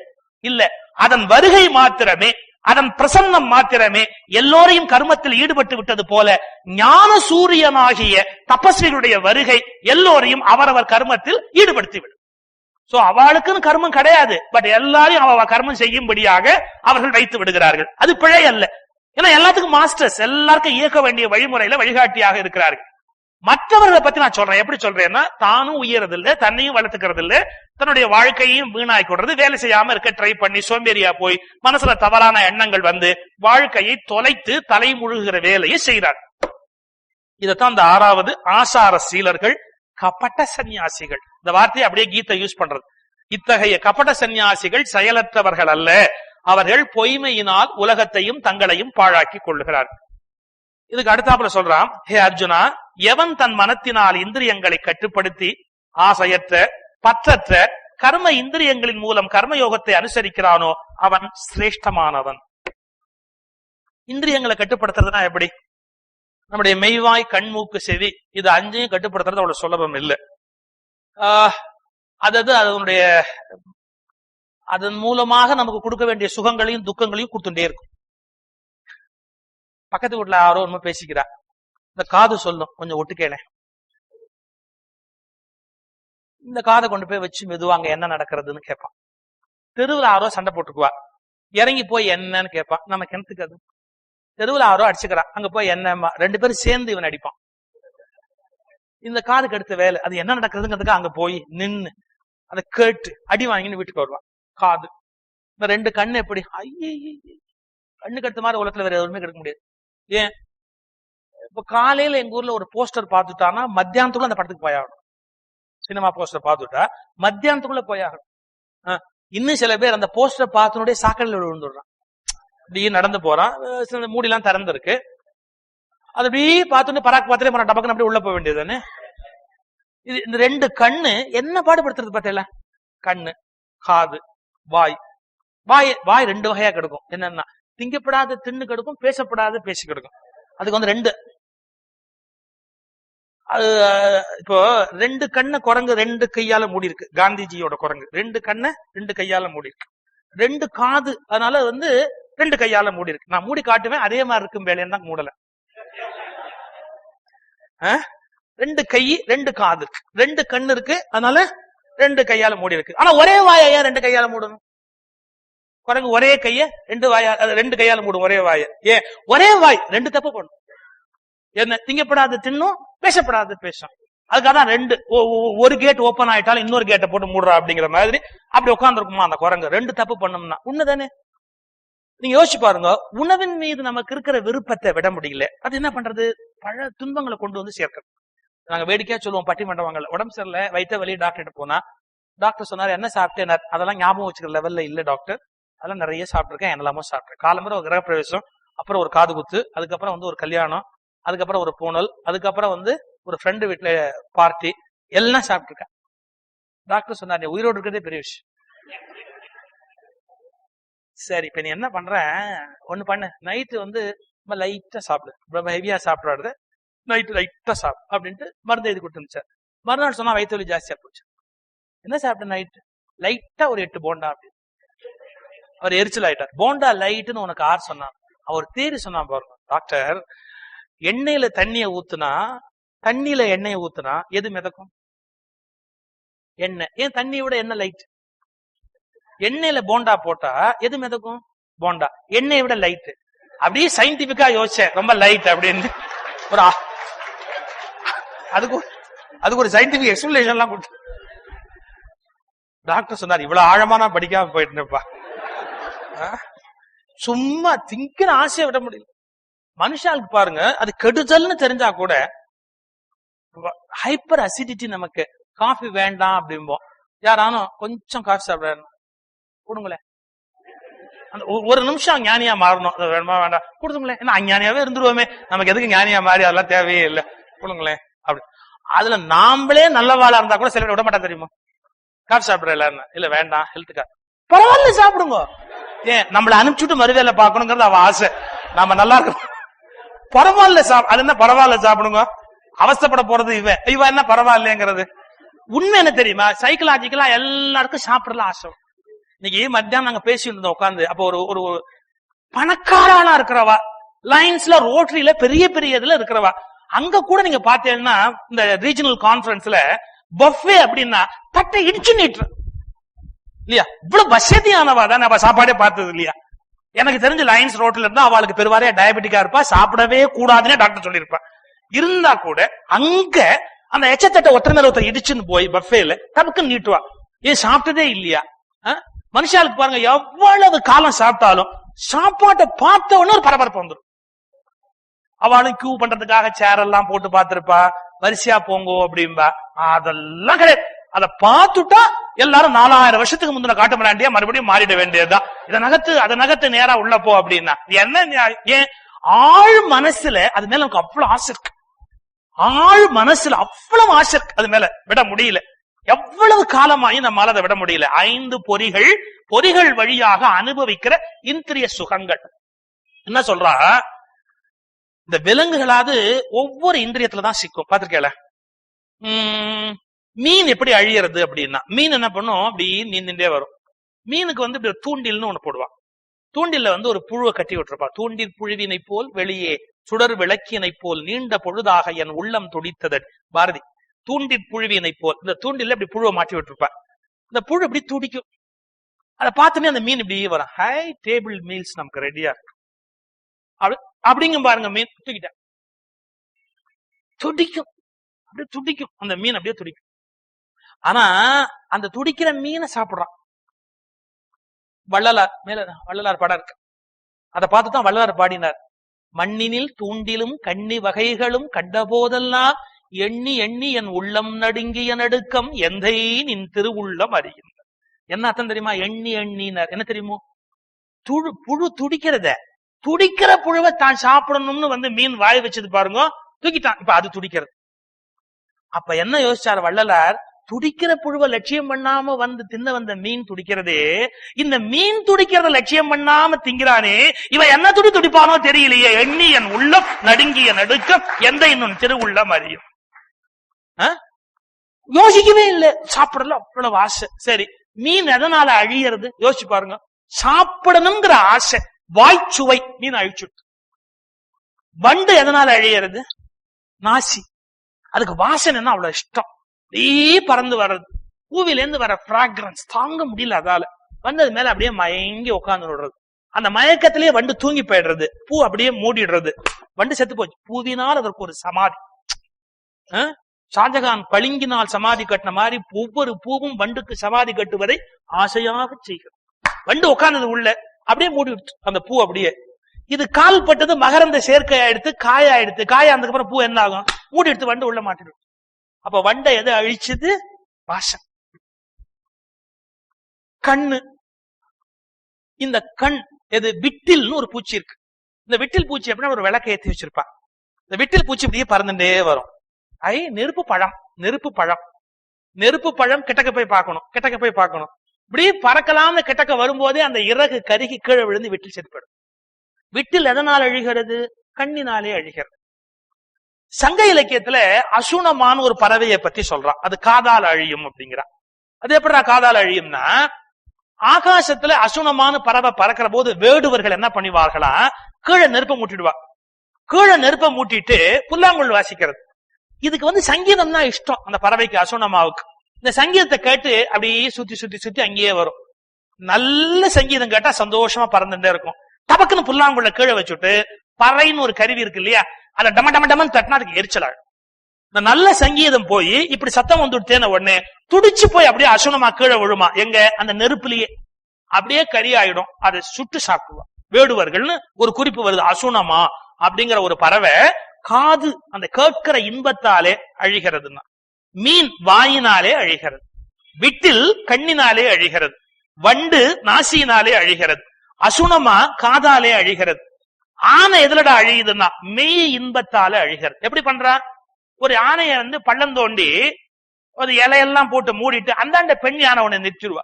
இல்ல. அதன் வருகை மாத்திரமே, அதன் பிரசன்னம் மாத்திரமே எல்லோரையும் கர்மத்தில் ஈடுபட்டு விட்டது போல ஞான சூரியனாகிய தபஸ்விகளுடைய வருகை எல்லோரையும் அவரவர் கர்மத்தில் ஈடுபடுத்திவிடும். சோ அவளுக்குன்னு கர்மம் கிடையாது. பட் எல்லாரையும் அவ கர்மம் செய்யும்படியாக அவர்கள் வைத்து விடுகிறார்கள். அது பிழை அல்ல. ஏன்னா எல்லாத்துக்கும் மாஸ்டர்ஸ், எல்லாருக்கும் இயக்க வேண்டிய வழிமுறையில வழிகாட்டியாக இருக்கிறார்கள். மற்றவர்களை பத்தி நான் சொல்றேன். எப்படி சொல்றேன்னா, தானும் உயர்றது இல்ல, தன்னையும் வளர்த்துக்கிறது இல்ல, தன்னுடைய வாழ்க்கையும் வீணாய் கொடுறது, வேலை செய்யாம இருக்க ட்ரை பண்ணி சோம்பேறியா போய் மனசுல தவறான எண்ணங்கள் வந்து வாழ்க்கையை தொலைத்து தலை முழுகிற வேலையை செய்கிறார். இதத்தான் இந்த 6வது ஆசார சீலர்கள், கபட சன்னியாசிகள். இந்த வார்த்தையை அப்படியே கீதை யூஸ் பண்றது. இத்தகைய கபட சன்னியாசிகள் செயலற்றவர்கள் அல்ல. அவர்கள் பொய்மையினால் உலகத்தையும் தங்களையும் பாழாக்கி கொள்ளுகிறார்கள். இதுக்கு அடுத்தாப்புல சொல்றான், ஹே அர்ஜுனா, எவன் தன் மனத்தினால் இந்திரியங்களை கட்டுப்படுத்தி ஆசையற்ற பற்றற்ற கர்ம இந்திரியங்களின் மூலம் கர்மயோகத்தை அனுசரிக்கிறானோ அவன் சிரேஷ்டமானவன். இந்திரியங்களை கட்டுப்படுத்துறதுனா எப்படி? நம்முடைய மெய்வாய், கண், மூக்கு, செவி, இது 5ஐயும் கட்டுப்படுத்துறது அவ்வளவு சுலபம் இல்லை. அதனுடைய அதன் மூலமாக நமக்கு கொடுக்க வேண்டிய சுகங்களையும் துக்கங்களையும் கொடுத்துட்டே இருக்கும். பக்கத்து வீட்டுல யாரோ ஒண்ணு பேசிக்கிறா, இந்த காது சொல்லும், கொஞ்சம் ஒட்டுக்கேள. இந்த காதை கொண்டு போய் வச்சு மெதுவாங்க என்ன நடக்கிறதுன்னு கேட்பான். தெருவில் யாரோ சண்டை போட்டுக்குவா, இறங்கி போய் என்னன்னு கேட்பான். நம்ம கிணத்துக்கு அது தெருவில் யாரோ அடிச்சுக்கிறான், அங்க போய் என்ன 2 பேரும் சேர்ந்து இவன் அடிப்பான். இந்த காதுக்கு அடுத்த வேலை அது என்ன நடக்கிறதுங்கிறதுக்கு அங்க போய் நின்னு அதை கேட்டு அடி வாங்கின்னு வீட்டுக்கு வருவான். காது. இந்த 2 கண்ணு எப்படி, கண்ணுக்கு அடுத்த மாதிரி உலகத்துல வேற எதுவுமே கிடைக்க முடியாது. ஏன்? இப்ப காலையில எங்க ஊர்ல ஒரு போஸ்டர் பார்த்துட்டானா மத்தியானத்துக்குள்ள அந்த படத்துக்கு போயாகணும். சினிமா போஸ்டர் பார்த்துட்டா மத்தியானத்துக்குள்ள போயாகணும். இன்னும் சில பேர் அந்த போஸ்டர் பார்த்துனுடைய சாக்கடையில விழுந்துடுறான். இப்படி நடந்து போறான், மூடிலாம் திறந்து இருக்கு, அது அப்படி பார்த்துட்டு பராக்கு பார்த்துட்டே போறான், டபக்குன்னு அப்படி உள்ள போக வேண்டியதுன்னு. இது இந்த 2 கண்ணு என்ன பாடுபடுத்துறது பார்த்தல? கண்ணு, காது, வாய். வாய் 2 வகையா கெடுக்கும். என்னன்னா, திங்கப்படாத தின்னு கெடுக்கும், பேசப்படாத பேசி கெடுக்கும். அதுக்கு 2. அது இப்போ 2 கண்ணை குரங்கு 2 கையால மூடி இருக்கு. காந்திஜியோட குரங்கு 2 கண்ணை 2 கையால மூடி இருக்கு. 2 காது, அதனால 2 கையால மூடி இருக்கு. நான் மூடி காட்டுவேன், அதே மாதிரி இருக்கும் வேலைன்னு தான் மூடல. 2 கை 2 காது 2 கண்ணு இருக்கு, அதனால 2 கையால மூடி இருக்கு. ஆனா ஒரே வாயை 2 கையால மூடணும்? குரங்கு ஒரே கைய 2 கையால மூடும் ஒரே வாய. ஏன்? ஒரே வாய் 2 தப்பு பண்ணும். என்ன? திங்கப்படாத தின்னும், பேசப்படாத பேசும். அதுக்காகதான் 2 ஒரு கேட் ஓபன் ஆயிட்டாலும் இன்னொரு கேட்டை போட்டு மூடுறா அப்படிங்கிற மாதிரி அப்படி உட்கார்ந்துருக்குமா அந்த குரங்கு. 2 தப்பு பண்ணோம்னா உண்மைதானே? நீங்க யோசிச்சு பாருங்க, உணவின் மீது நமக்கு இருக்கிற விருப்பத்தை விட முடியல, அது என்ன பண்றது? பல துன்பங்களை கொண்டு வந்து சேர்க்கிறது. நாங்க வேடிக்கையா சொல்லுவோம், பட்டிமன்றவங்கல உடம்பு சரியில்லை, வயிற்ற வலி, டாக்டர் போனா டாக்டர் சொன்னாரு என்ன சாப்பிட்டேன், அதெல்லாம் ஞாபகம் வச்சுக்கிற லெவல்ல இல்ல டாக்டர், அதெல்லாம் நிறைய சாப்பிட்டுருக்கேன், என்னெல்லாமோ சாப்பிட்டேன். காலம்புற ஒரு கிரக பிரவேசம், அப்புறம் ஒரு காது குத்து, அதுக்கப்புறம் ஒரு கல்யாணம், அதுக்கப்புறம் ஒரு பூனல், அதுக்கப்புறம் ஒரு ஃப்ரெண்டு வீட்டுல பார்ட்டி, எல்லாம் சாப்பிட்டுருக்கேன். டாக்டர் சொன்னார் நீ உயிரோடு இருக்கிறதே பெரிய விஷயம். சரி, இப்ப நீ என்ன பண்ற, ஒண்ணு பண்ணு, நைட்டு லைட்டா சாப்பிடு, ரொம்ப ஹெவியா சாப்பிடாது, நைட்டு லைட்டா சாப்பிடு அப்படின்ட்டு மருந்து எழுதி கொடுத்துருந்துச்சார். மறுநாள் சொன்னா வயிற்று வலி ஜாஸ்தியா போச்சு. என்ன சாப்பிட்ட? நைட்டு லைட்டா ஒரு 8 போண்டா அப்படி. அவர் எரிச்சல் ஆயிட்டார். போண்டா லைட்னு உனக்கு ஆறு சொன்னான். அவர் தேறி சொன்னான் பாருங்க, டாக்டர் எண்ணெயில தண்ணிய ஊத்துனா, தண்ணியில எண்ணெயை ஊத்துனா எது மிதக்கும்? எண்ணெய். ஏன் தண்ணியை விட எண்ணெய் லைட்? எண்ணெயில போண்டா போட்டா எது மிதக்கும்? போண்டா. எண்ணெயை விட லைட். அப்படியே சயின்டிபிக்கா யோசிச்சேன், ரொம்ப லைட் அப்படின்னு. ஒரு அதுக்கு ஒரு சயின்டிபிக் எக்ஸ்பிளேஷன் எல்லாம் கொடுத்து டாக்டர் சொன்னார், இவ்வளவு ஆழமா நான் படிக்காம போயிட்டேன்ப்பா. சும்மா திங்கிற ஆசையை விட முடியல. மனுஷாளுக்கு பாருங்க, அது கெடுதல்னு தெரிஞ்சா கூட ஹைப்பர் அசிடிட்டி, நமக்கு காஃபி வேண்டாம் அப்படிம்போம். யாரானும் கொஞ்சம் காஃபி சாப்பிட கொடுங்களேன், அந்த ஒரு நிமிஷம் ஞானியா மாறணும். வேணுமா வேண்டாம் கொடுத்துங்களேன், ஏன்னா அஞ்ஞானியாவே இருந்துருவோமே, நமக்கு எதுக்கு ஞானியா மாறி, அதெல்லாம் தேவையே இல்லை, கொடுங்களேன் அப்படி. அதுல நாமளே நல்லவாளா இருந்தா கூட சில பேர் விட மாட்டா தெரியுமா, காஃபி சாப்பிடுற இல்ல வேண்டாம் ஹெல்த்துக்கா, பரவாயில்ல சாப்பிடுங்க. ஏன் நம்மள அனுப்பிச்சுட்டு மறுவேலை பார்க்கணுங்கிறது அவ ஆசை. நாம நல்லா இருக்கணும், பரவாயில்ல அது என்ன பரவாயில்ல சாப்பிடுங்க, அவஸ்தப்பட போறது இவ என்ன பரவாயில்லைங்கிறது. உண்மை என்ன தெரியுமா, சைக்கலாஜிக்கலா எல்லாருக்கும் சாப்பிடலாம் ஆசை. இன்னைக்கு மத்தியானம் நாங்க பேசிட்டு இருந்தோம் உட்காந்து. அப்போ ஒரு பணக்காரானா இருக்கிறவா, லைன்ஸ்ல ரோட்டரியில பெரிய பெரிய இதுல இருக்கிறவா, அங்க கூட நீங்க பாத்தீங்கன்னா இந்த ரீஜனல் கான்பரன்ஸ்ல பஃபே அப்படின்னா தட்டை இடிச்சு நீட்டு இல்லையா, இவ்வளவு வசதியானவா தான் நம்ம சாப்பாடே பார்த்தது இல்லையா. எனக்கு தெரிஞ்ச லைன்ஸ் ரோட்ல இருந்தா அவளுக்கு பெருவாரியா டயபெட்டிக்கா இருப்பா, சாப்பிடவே கூடாதுன்னு டாக்டர் சொல்லியிருப்பா. இருந்தா கூட அங்க அந்த எச்சத்தட்டை ஒருத்தர் மேல ஒருத்தர் இடிச்சுன்னு போய் பஃபேல டக்குன்னு நீட்டுவா. ஏன் சாப்பிட்டதே இல்லையா? மனுஷாளுக்கு பாருங்க, எவ்வளவு காலம் சாப்பிட்டாலும் சாப்பாட்டை பார்த்த உடனே ஒரு பரபரப்பு வந்துடும். அவளும் கியூ பண்றதுக்காக சேர் எல்லாம் போட்டு பார்த்திருப்பா, வரிசையா போங்கோ அப்படின்பா. அதெல்லாம் கிடையாது. அதை பார்த்துட்டா எல்லாரும் 4000 வருஷத்துக்கு முந்தின காட்டு மிராண்டியா மறுபடியும் மாறிட வேண்டியதுதான். அதை நகத்து நேரா உள்ள போ அப்படின்னா என்ன? ஏன் ஆழ் மனசுல அது மேல நமக்கு அவ்வளவு ஆசை இருக்கு. ஆழ் மனசுல அவ்வளவு ஆசை இருக்கு, அது மேல விட முடியல. எவ்வளவு காலமாயும் நம்மால அதை விட முடியல. 5 பொறிகள் வழியாக அனுபவிக்கிற இந்திரிய சுகங்கள். என்ன சொல்றா, இந்த விலங்குகளாவது ஒவ்வொரு இந்திரியத்துலதான் சிக்கும். பாத்திருக்கேல, மீன் எப்படி அழியறது அப்படின்னா, மீன் என்ன பண்ணும், அப்படி நீந்துட்டே வரும். மீனுக்கு இப்படி தூண்டில்னு ஒண்ணு போடுவான். தூண்டில்ல ஒரு புழுவை கட்டி விட்டுருப்பா. தூண்டில் புழுவினை போல் வெளியே சுடர் விளக்கினை போல் நீண்ட பொழுதாக என் உள்ளம் துடித்தது. பாரதி. தூண்டில் புழுவினை போல், இந்த தூண்டில்ல இப்படி புழுவை மாட்டி விட்டுருப்பா. இந்த புழு இப்படி துடிக்கும். அதை பார்த்துமே அந்த மீன் இப்படி வரும். ஹை டேபிள் மீல்ஸ் நமக்கு ரெடியா இருக்கு அப்படிங்க பாருங்க. மீன் தூக்கிட்ட துடிக்கும், அப்படியே துடிக்கும். அந்த மீன் அப்படியே துடிக்கும். ஆனா அந்த துடிக்கிற மீனை சாப்பிடுறான் வள்ளலார். மேல வள்ளலார் படம் இருக்கு, அதை பார்த்துதான் வள்ளலார் பாடினார். மண்ணினில் தூண்டிலும் கண்ணி வகைகளும் கண்டபோதெல்லாம் எண்ணி எண்ணி என் உள்ளம் நடுங்கிய நடுக்கம் எந்தை நின் திருவுள்ளம் அறிகின்ற. என்ன அர்த்தம் தெரியுமா? எண்ணி எண்ணினார். என்ன தெரியுமோ? புழு துடிக்கிறத, துடிக்கிற புழுவை தான் சாப்பிடணும்னு மீன் வாய் வச்சது பாருங்க, தூக்கிட்டான். இப்ப அது துடிக்கிறது. அப்ப என்ன யோசிச்சார் வள்ளலார்? துடிக்கிற புழுவை லட்சியம் பண்ணாம தின்ன வந்த மீன் துடிக்கிறதே, இந்த மீன் துடிக்கிறத லட்சியம் பண்ணாம திங்கிறானே, இவன் என்ன துடிப்பானோ தெரியலையே. எண்ணி என் உள்ளம் நடுங்கிய நடுக்கம் எந்த இன்னும் திருவுள்ளம் அறியும். யோசிக்கவே இல்லை, சாப்பிடல அவ்வளவு ஆசை. சரி, மீன் எதனால அழியறது யோசிச்சு பாருங்க. சாப்பிடணுங்கிற ஆசை, வாய்ச்சுவை மீன் அழிச்சுட்டு. வண்டு எதனால அழியறது? நாசி. அதுக்கு வாசனைன்னா அவ்வளவு இஷ்டம், பறந்து வர்றது. பூவில இருந்து வர பிராக்ரன்ஸ் தாங்க முடியல, அதால வந்தது மேல அப்படியே மயங்கி உட்கார்ந்து விடுறது. அந்த மயக்கத்திலேயே வண்டு தூங்கி போயிடுறது, பூ அப்படியே மூடிடுறது. வண்டு செத்து போச்சு. பூவினால் அதற்கு ஒரு சமாதி. ஷாஜகான் பளிங்கினால் சமாதி கட்டின மாதிரி ஒவ்வொரு பூவும் வண்டுக்கு சமாதி கட்டுவதை ஆசையாக செய்கிறது. வண்டு உட்கார்ந்தது உள்ள அப்படியே மூடி விடுச்சு அந்த பூ. அப்படியே இது கால் பட்டது மகரந்த சேர்க்கை ஆயிடுத்து, காயாயிடுத்து. காயானதுக்கு அப்புறம் பூ என்ன ஆகும்? மூடி எடுத்து வண்டு உள்ள மாட்டிடு. அப்ப வண்டை எதை அழிச்சது? வாசம். கண்ணு. இந்த கண் எது? விட்டில்னு ஒரு பூச்சி இருக்கு. இந்த விட்டில் பூச்சி அப்படின்னா ஒரு விளக்கை ஏற்றி வச்சிருப்பா. இந்த விட்டில் பூச்சி இப்படியே பறந்துட்டே வரும். நெருப்பு பழம், நெருப்பு பழம், நெருப்பு பழம். கிட்டக்க போய் பார்க்கணும். இப்படி பறக்கலாம்னு கிட்டக்க வரும்போதே அந்த இறகு கருகி கீழே விழுந்து விட்டில் செத்து போயிடும். விட்டில் எதனால் அழிகிறது? கண்ணினாலே அழிகிறது. சங்க இலக்கியத்துல அசுணமான ஒரு பறவையை பத்தி சொல்றான். அது காதால் அழியும் அப்படிங்கிறான். அது எப்படிடா காதால் அழியும்னா, ஆகாசத்துல அசுனமான பறவை பறக்கிற போது வேடுவர்கள் என்ன பண்ணிவார்களா, கீழே நெருப்ப மூட்டிடுவா. கீழே நெருப்ப மூட்டிட்டு புல்லாங்குழல் வாசிக்கிறது. இதுக்கு சங்கீதம் தான் இஷ்டம் அந்த பறவைக்கு, அசுனமாவுக்கு. இந்த சங்கீதத்தை கேட்டு அப்படியே சுத்தி சுத்தி சுத்தி அங்கேயே வரும். நல்ல சங்கீதம் கேட்டா சந்தோஷமா பறந்துட்டே இருக்கும். டபக்குன்னு புல்லாங்குழல கீழே வச்சுட்டு பறைன்னு ஒரு கருவி இருக்கு இல்லையா, அதை டம டம டமன்னு தட்டினா அதுக்கு எரிச்சலாள். இந்த நல்ல சங்கீதம் போய் இப்படி சத்தம் வந்துட்டேன உடனே துடிச்சு போய் அப்படியே அசுனமா கீழே விழுமா. எங்க அந்த நெருப்புலயே அப்படியே கறி ஆயிடும். அதை சுட்டு சாப்பிடுவா. வேடுவர்கள்னு ஒரு குறிப்பு வருது. அசுனமா அப்படிங்கிற ஒரு பறவை காது அந்த கேட்கிற இன்பத்தாலே அழிகிறதுன்னா, மீன் வாயினாலே அழிகிறது, விட்டில் கண்ணினாலே அழிகிறது, வண்டு நாசியினாலே அழிகிறது, அசுனமா காதாலே அழிகிறது. ஆனை எதுலடா அழியுதுன்னா மெய் இன்பத்தால அழிகிறது. எப்படி பண்றா, ஒரு ஆனைய பள்ளம் தோண்டி ஒரு இலையெல்லாம் போட்டு மூடிட்டு அந்தாண்ட பெண் யானை ஒண்ணு நிறுத்திடுவா.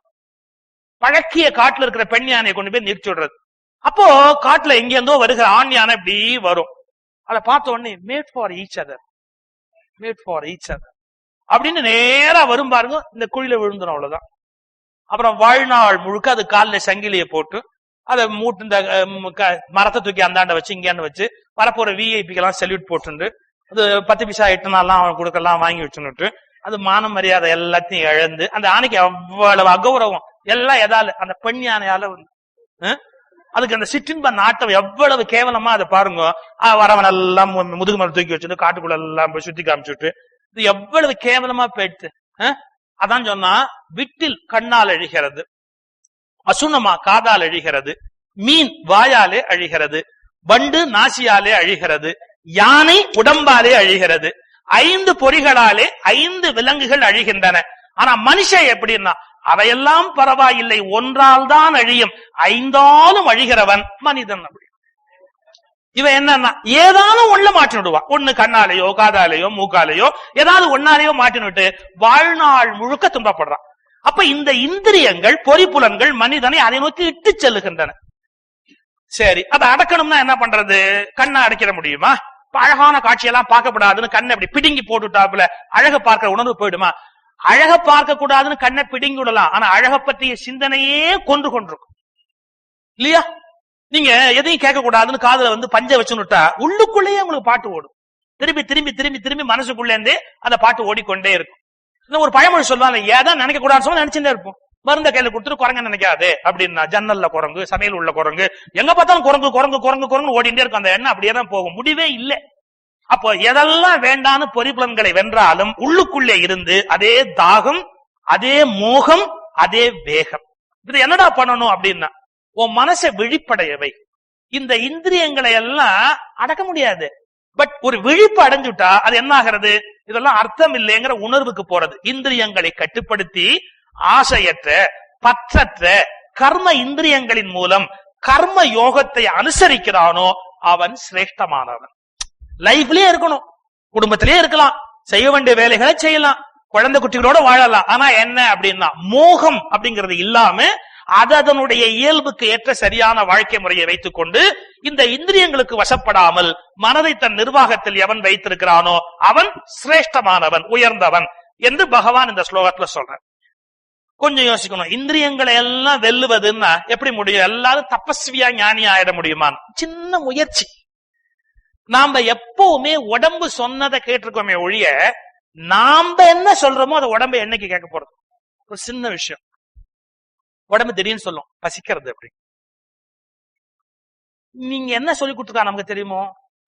பழக்கிய காட்டுல இருக்கிற பெண் யானையை கொண்டு போய் நிறுத்தி விடுறது. அப்போ காட்டுல எங்க இருந்தோ வருகிற ஆண் யானை இப்படி வரும். அதை பார்த்த உடனே made for each other, made for each other அப்படின்னு நேரா வரும் பாருங்க, இந்த குழியில விழுந்துடும். அவ்வளவுதான். அப்புறம் வாழ்நாள் முழுக்க அது காலில் சங்கிலியை போட்டு அதை மூட்டு இந்த மரத்தை தூக்கி அந்தாண்ட வச்சு இங்காண்ட வச்சு வரப்போற விஐபிக்கெல்லாம் செல்யூட் போட்டு அது 10 பைசா 8 நாள்லாம் அவன் கொடுக்கலாம் வாங்கி வச்சுன்னுட்டு அது மான மரியாதை எல்லாத்தையும் இழந்து அந்த ஆணைக்கு அவ்வளவு அகௌரவம் எல்லாம் எதால அந்த பெண் யானையால அதுக்கு அந்த சிற்றின்ப நாட்டம் எவ்வளவு கேவலமா அதை பாருங்க. வரவன் எல்லாம் முதுகு மேல தூக்கி வச்சுட்டு காட்டுக்குள்ள எல்லாம் போய் சுத்தி காமிச்சுட்டு இது எவ்வளவு கேவலமா போயிடுத்து. அதான் சொன்னா விட்டில் கண்ணால் அழிகிறது, அசுனமா காதால் அழிகிறது, மீன் வாயாலே அழிகிறது, வண்டு நாசியாலே அழிகிறது, யானை உடம்பாலே அழிகிறது, 5 பொறிகளாலே 5 விலங்குகள் அழிகின்றன. ஆனா மனுஷன் எப்படின்னா அவையெல்லாம் பரவாயில்லை, ஒன்றால் தான் அழியும், 5ஆலும் அழிகிறவன் மனிதன். அப்படி இவன் என்னன்னா ஏதானும் ஒண்ணு மாட்டினுடுவான். ஒண்ணு கண்ணாலேயோ காதாலேயோ மூக்காலேயோ ஏதாவது ஒன்னாலேயோ மாட்டினுட்டு வாழ்நாள் முழுக்க துன்பப்படுறான். அப்ப இந்த இந்திரியங்கள் பொறிப்புலன்கள் மனிதனை அதை நோக்கி இட்டு செல்லுகின்றன. சரி, அதை அடக்கணும்னா என்ன பண்றது? கண்ணை அடைக்கிற முடியுமா? அழகான காட்சியெல்லாம் பார்க்கப்படாதுன்னு கண்ணை அப்படி பிடுங்கி போட்டுட்டாப்புல அழக பார்க்கிற உணர்வு போயிடுமா? அழக பார்க்க கூடாதுன்னு கண்ணை பிடுங்கி விடலாம், ஆனா அழக பற்றிய சிந்தனையே கொண்டு கொண்டிருக்கும் இல்லையா? நீங்க எதையும் கேட்க கூடாதுன்னு காதுல பஞ்ச வச்சுன்னுட்டா உள்ளுக்குள்ளேயே உங்களுக்கு பாட்டு ஓடும். திரும்பி திரும்பி திரும்பி திரும்பி மனசுக்குள்ளே இருந்தே அந்த பாட்டு ஓடிக்கொண்டே இருக்கும். ஒரு பழமொழி சொல்லுவாங்க, ஏதான் நினைக்க கூடாதுன்னு சொல்லி நினைச்சுட்டே இருப்போம். மருந்த கையில கொடுத்துட்டு குரங்க நினைக்காது அப்படின்னா, ஜன்னல்ல குரங்கு, சமையல் உள்ள குரங்கு, எங்க பார்த்தாலும் குரங்கு குரங்கு குரங்கு குரங்கு ஓடிண்டே இருக்கும். அந்த எண்ணம் அப்படியே தான் போகும், முடிவே இல்லை. அப்போ எதெல்லாம் வேண்டான்னு பொறிப்புலன்களை வென்றாலும் உள்ளுக்குள்ளே இருந்து அதே தாகம், அதே மோகம், அதே வேகம். இது என்னடா பண்ணணும் அப்படின்னா, உன் மனசை விழிப்படையவை. இந்த இந்திரியங்களை எல்லாம் அடக்க முடியாது, பட் ஒரு விழிப்பு அடைஞ்சுட்டா அது என்ன ஆகிறது? இதெல்லாம் அர்த்தம் இல்லைங்கிற உணர்வுக்கு போறது. இந்திரியங்களை கட்டுப்படுத்தி ஆசையற்ற பற்றற்ற கர்ம இந்திரியங்களின் மூலம் கர்ம யோகத்தை அனுசரிக்கிறானோ அவன் சிரேஷ்டமானவன். லைஃப்லயே இருக்கணும், குடும்பத்திலேயே இருக்கலாம், செய்ய வேண்டிய வேலைகளை செய்யலாம், குழந்தை குட்டிகளோட வாழலாம். ஆனா என்ன அப்படின்னா, மோகம் அப்படிங்கிறது இல்லாம அது அதனுடைய இயல்புக்கு ஏற்ற சரியான வாழ்க்கை முறையை வைத்துக் கொண்டு இந்த இந்திரியங்களுக்கு வசப்படாமல் மனதை தன் நிர்வாகத்தில் எவன் வைத்திருக்கிறானோ அவன் சிரேஷ்டமானவன், உயர்ந்தவன் என்று பகவான் இந்த ஸ்லோகத்துல சொல்ற. கொஞ்சம் யோசிக்கணும், இந்திரியங்களை எல்லாம் வெல்லுவதுன்னா எப்படி முடியும்? எல்லாரும் தபஸ்வியா ஞானி ஆயிட முடியுமா? சின்ன முயற்சி. நாம எப்பவுமே உடம்பு சொன்னதை கேட்டிருக்கோமே ஒழிய நாம என்ன சொல்றோமோ அதை உடம்பு என்னைக்கு கேட்க போறது? ஒரு சின்ன விஷயம். உடம்பு திடீர்னு சொல்லும் பசிக்கிறது. அப்படி நீங்க என்ன சொல்லி கொடுத்துருக்கா நமக்கு தெரியுமோ?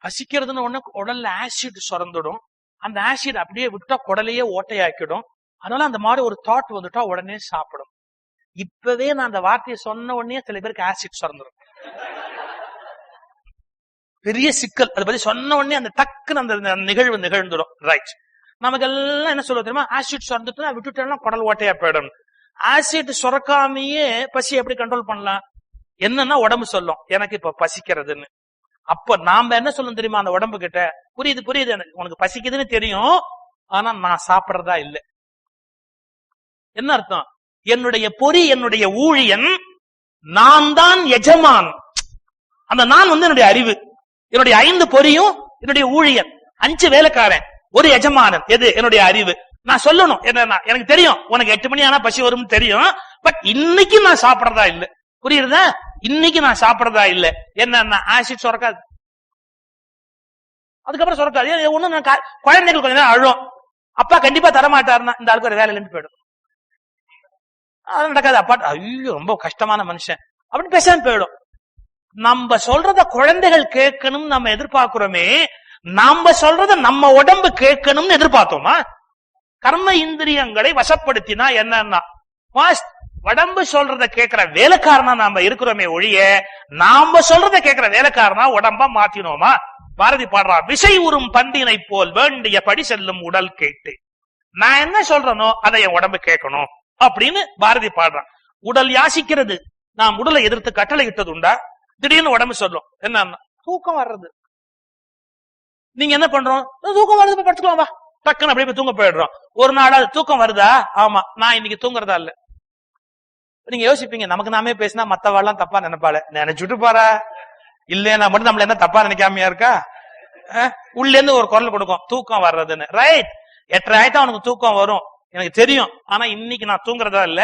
பசிக்கிறதுன்னு ஒண்ணு உடல்ல ஆசிட் சுரந்துடும், அந்த ஆசிட் அப்படியே விட்டா குடலையே ஓட்டையாக்கிடும். அதனால அந்த மாதிரி ஒரு தாட் வந்துட்டா உடனே சாப்பிடும். இப்பவே நான் அந்த வார்த்தையை சொன்ன உடனே சில பேருக்கு ஆசிட் சுரந்துடும். பெரிய சிக்கல். அதை பத்தி சொன்ன உடனே அந்த டக்குன்னு அந்த நிகழ்வு நிகழ்ந்துடும். ரைட், நமக்கு எல்லாம் என்ன சொல்ல தெரியுமா? ஆசிட் சுரந்துட்டு விட்டுட்டா குடல் ஓட்டையா போயிடும். ஆசிட் சுரக்காமையே பசி எப்படி கண்ட்ரோல் பண்ணலாம்? என்னன்னா உடம்பு சொல்லும் எனக்கு இப்ப பசிக்கிறதுன்னு. அப்ப நாம என்ன சொல்லணும் தெரியுமா அந்த உடம்பு கிட்ட? புரியுது புரியுது, உனக்கு பசிக்குதுன்னு தெரியும், ஆனா நான் சாப்பிடறதா இல்லை. என்ன அர்த்தம்? என்னுடைய பொறி, என்னுடைய ஊழியன், நான் தான் எஜமான். அந்த நான் என்னுடைய அறிவு, என்னுடைய 5 பொறியும் என்னுடைய ஊழியன், 5 வேலைக்காரன், ஒரு எஜமானன். எது? என்னுடைய அறிவு. நான் சொல்லணும் என்னன்னா, எனக்கு தெரியும் உனக்கு 8 மணி ஆனா பசி வரும்னு தெரியும், பட் இன்னைக்கு நான் சாப்பிடறதா இல்ல. புரியுறதா? இன்னைக்கு நான் சாப்பிடறதா இல்ல. என்னன்னா ஆசிட் சுரக்காது, அதுக்கப்புறம் சுரக்காது. ஒண்ணு குழந்தைகள் கொஞ்ச நேரம் அழும், அப்பா கண்டிப்பா தரமாட்டாருன்னா இந்த ஆளுக்கு ஒரு வேலை இல்லைன்னு போயிடும். அது நடக்காது. அப்பா ஐயோ ரொம்ப கஷ்டமான மனுஷன் அப்படின்னு பேசாம போயிடும். நம்ம சொல்றத குழந்தைகள் கேட்கணும்னு நம்ம எதிர்பார்க்கிறோமே, நாம சொல்றத நம்ம உடம்பு கேட்கணும்னு எதிர்பார்த்தோமா? கர்ம இந்திரியங்களை வசப்படுத்தினா என்னன்னா உடம்பு சொல்றத கேட்கிற வேலைக்காரனா நாம இருக்கிறோமே ஒழிய, நாம சொல்றத கேட்கிற வேலைக்காரனா உடம்ப மாத்தினோமா? பாரதி பாடுறா, விசை உறும் பண்டினை போல் வேண்டிய படி செல்லும் உடல் கேட்டு. நான் என்ன சொல்றனோ அதை என் உடம்பு கேட்கணும் அப்படின்னு பாரதி பாடுறான். உடல் யாசிக்கிறது. நாம் உடலை எதிர்த்து கட்டளை இட்டது உண்டா? திடீர்னு உடம்பு சொல்லும் என்னன்னா தூக்கம் வர்றது. நீங்க என்ன பண்றோம்? தூக்கம் வருது, படுத்துக்கலாம் வா, டக்குன்னு அப்படியே தூங்க போயிடுறோம். ஒரு நாள் தூக்கம் வருதா? ஆமா, நான் இன்னைக்கு தூங்குறதா இல்ல. நீங்க யோசிப்பீங்க, நமக்கு நாமே பேசினா மத்தவாள்லாம் தப்பா நினைப்பாள. நினைச்சுட்டு பாரா, இல்லையா மட்டும் நம்மள என்ன தப்பா நினைக்காமையா இருக்கா? உள்ள இருந்து ஒரு குரல் கொடுக்கும், தூக்கம் வர்றதுன்னு. ரைட், 8:30 ஆயிட்டா அவனுக்கு தூக்கம் வரும், எனக்கு தெரியும். ஆனா இன்னைக்கு நான் தூங்குறதா இல்ல,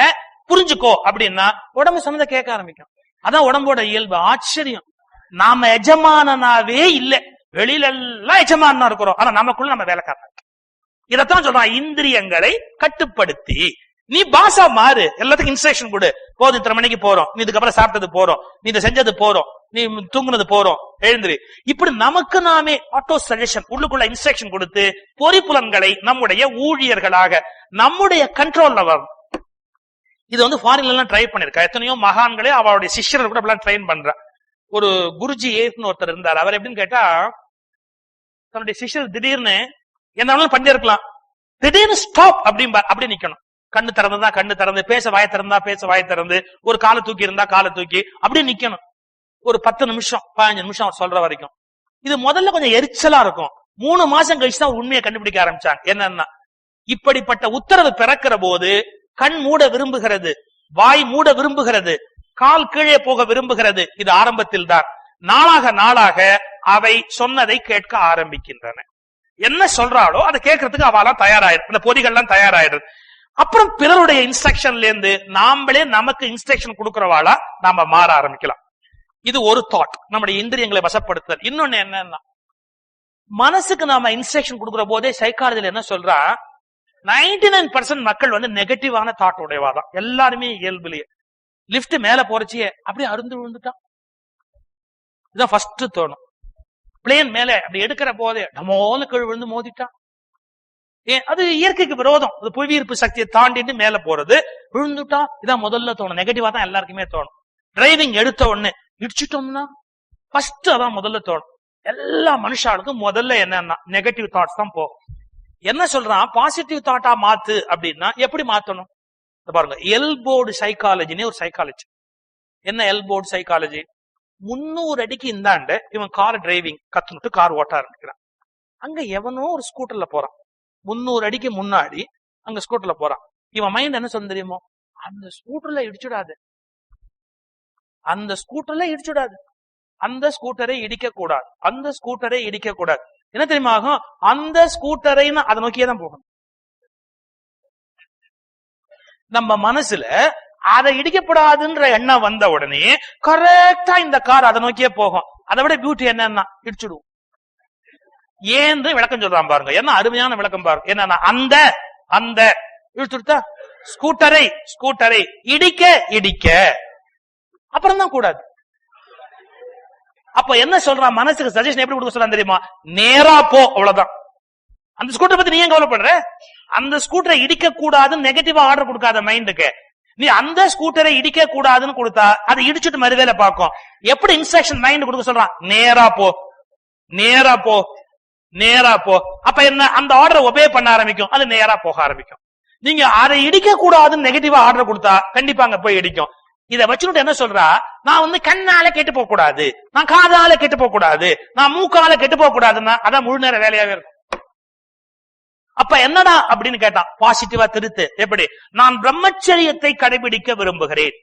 புரிஞ்சுக்கோ அப்படின்னா உடம்பு சொன்னதை கேட்க ஆரம்பிக்கும். அதான் உடம்போட இயல்பு. ஆச்சரியம், நாம எஜமானனாவே இல்ல, வெளியில எல்லாம் எஜமானா இருக்கிறோம், ஆனா நமக்குள்ள நம்ம வேலைக்காரன். இதத்தான் சொல்றான், இந்திரியங்களை கட்டுப்படுத்தி நீ பாசா மாறு, எல்லாத்துக்கும் இன்ஸ்ட்ரக்ஷன் கொடு. போதும், இத்தனை மணிக்கு போறோம், நீ இதுக்கப்புறம் சாப்பிட்டது போறோம், நீ இதை செஞ்சது போறோம், நீ தூங்குனது போறோம், எழுந்திரி. இப்படி நமக்கு நாமே ஆட்டோ சஜஷன், உள்ளுக்குள்ள இன்ஸ்ட்ரக்ஷன் கொடுத்து பொறிப்புலன்களை நம்முடைய ஊழியர்களாக நம்முடைய கண்ட்ரோல்ல வரும். இது ஃபாரின்ல எல்லாம் ட்ரை பண்ணிருக்கா. எத்தனையோ மகான்களே அவருடைய சிஷ்யர்கள் கூட ட்ரெயின் பண்ற. ஒரு குருஜி ஏஃப்னு ஒருத்தர் இருந்தார். அவர் எப்படின்னு கேட்டா, தன்னுடைய சிஷ்யர் திடீர்னு என்ன பண்ணிருக்கலாம், திடீர்னு ஸ்டாப் அப்படி நிக்கணும். கண்ணு திறந்ததா கண்ணு திறந்து, பேச வாய திறந்தா பேச வாய திறந்து, ஒரு காலை தூக்கி இருந்தா காலை தூக்கி அப்படியே நிக்கணும். ஒரு 10 நிமிஷம் 15 நிமிஷம் அவர் சொல்ற வரைக்கும். இது முதல்ல கொஞ்சம் எரிச்சலா இருக்கும். 3 மாசம் கழிச்சுதான் உண்மையை கண்டுபிடிக்க ஆரம்பிச்சாங்க. என்னன்னா, இப்படிப்பட்ட உத்தரவு பிறக்கிற போது கண் மூட விரும்புகிறது, வாய் மூட விரும்புகிறது, கால் கீழே போக விரும்புகிறது. இது ஆரம்பத்தில் தான். நாளாக நாளாக அவை சொன்னதை கேட்க ஆரம்பிக்கின்றன. என்ன சொல்றாளோ அதை கேட்கறதுக்கு அவெல்லாம் தயாராயிரு, இந்த பொறிகள்லாம் தயாராயிடுது. அப்புறம் பிறருடைய இன்ஸ்ட்ரக்ஷன்ல இருந்து நாமளே நமக்கு இன்ஸ்ட்ரக்ஷன் கொடுக்கறவாளா நாம மாற ஆரம்பிக்கலாம். இது ஒரு தாட், நம்முடைய இந்திரியங்களை வசப்படுத்துதல். இன்னொன்னு என்னன்னா, மனசுக்கு நாம இன்ஸ்ட்ரக்ஷன் கொடுக்கிற போதே சைக்காலஜில என்ன சொல்றா, 99% மக்கள் நெகட்டிவான தாட் உடையவாதான். எல்லாருமே இயல்புலயே லிப்ட் மேல போறச்சியே அப்படியே அருந்து விழுந்துட்டான், இதான் ஃபர்ஸ்ட் தோணும். பிளேன் மேல அப்படி எடுக்கிற போதே நம்மோல கீழ் விழுந்து மோதிட்டான். அது இயற்கைக்கு விரோதம். அது புவியீர்ப்பு சக்தியை தாண்டிட்டு மேல போறது, விழுந்துட்டா, இதான் முதல்ல தோணும். நெகட்டிவா தான் எல்லாருக்குமே தோணும். டிரைவிங் எடுத்த உடனே இடிச்சுட்டோம்னா ஃபர்ஸ்ட் அதான் முதல்ல தோணும். எல்லா மனுஷாளுக்கும் முதல்ல என்னன்னா நெகட்டிவ் தாட்ஸ் தான் போகும். என்ன சொல்றான், பாசிட்டிவ் தாட்டா மாத்து அப்படின்னா எப்படி மாத்தணும் பாருங்க. எல்போர்டு சைக்காலஜின்னு ஒரு சைக்காலஜி. என்ன எல்போர்டு சைக்காலஜி? 300 அடிக்கு இந்தாண்டு இவன் கார் டிரைவிங் கத்துனுட்டு கார் ஓட்ட ஆரம்பிக்கிறான். அங்க எவனோ ஒரு ஸ்கூட்டர்ல போறான், 300 அடிக்கு முன்னாடி அங்க ஸ்கூட்டர்ல போறான். இவன் மைண்ட் என்ன சொல்ல தெரியுமோ, அந்த ஸ்கூட்டர்ல இடிச்சுடாது, அந்த ஸ்கூட்டர்ல இடிச்சுடாது, அந்த ஸ்கூட்டரை இடிக்க கூடாது, அந்த ஸ்கூட்டரை இடிக்க கூடாது. என்ன தெரியுமா ஆகும், அந்த ஸ்கூட்டரை அதை நோக்கியே தான் போகணும். நம்ம மனசுல அதை இடிக்கப்படாதுன்ற எண்ணம் வந்த உடனே கரெக்டா இந்த கார் அதை நோக்கியே போகும். அதை விட பியூட்டி என்னன்னா இடிச்சுடுவோம். ஏன் விளக்கம் சொல்றான் பாருங்க, என்ன அருமையான விளக்கம் பாருங்க. என்னன்னா அந்த அந்த இடிச்சுடுத்தா ஸ்கூட்டரை ஸ்கூட்டரை இடிக்க இடிக்க அப்புறம் தான் கூடாது. அப்ப என்ன சொல்றான், மனசுக்கு சஜஷன் எப்படி கொடுக்க சொல்றான் தெரியுமா, நேரா போ, அவ்வளவுதான். அந்த ஸ்கூட்டரை பத்தி நீ ஏன் கவலைப்படுற, அந்த ஸ்கூட்டரை இடிக்க கூடாதுன்னு நெகட்டிவா ஆர்டர் கொடுக்காத மைண்டுக்கு. நீ அந்த ஸ்கூட்டரை இடிக்க கூடாதுன்னு கொடுத்தா அதை இடிச்சுட்டு மறுவேலை பார்க்கும். எப்படி இன்ஸ்ட்ரக்ஷன் மைண்ட் கொடுக்க சொல்றான், நேரா போ நேரா போ நேரா போ. அப்ப என்ன, அந்த ஆர்டரை ஒபே பண்ண ஆரம்பிக்கும், அது நேரா போக ஆரம்பிக்கும். நீங்க அதை இடிக்க கூடாதுன்னு நெகட்டிவா ஆர்டர் கொடுத்தா கண்டிப்பா அங்க போய் இடிக்கும். இதை வச்சுட்டு என்ன சொல்றா, நான் கண்ணால கெட்டு போக கூடாது, நான் காதால கெட்டு போக கூடாது, நான் மூக்கால கெட்டு போக கூடாதுன்னா அதான் முழு நேர வேலையாவே இருக்கும். அப்ப என்னடா அப்படின்னு கேட்டான், பாசிட்டிவா திருத்து. எப்படி, நான் பிரம்மச்சரியத்தை கடைபிடிக்க விரும்புகிறேன்.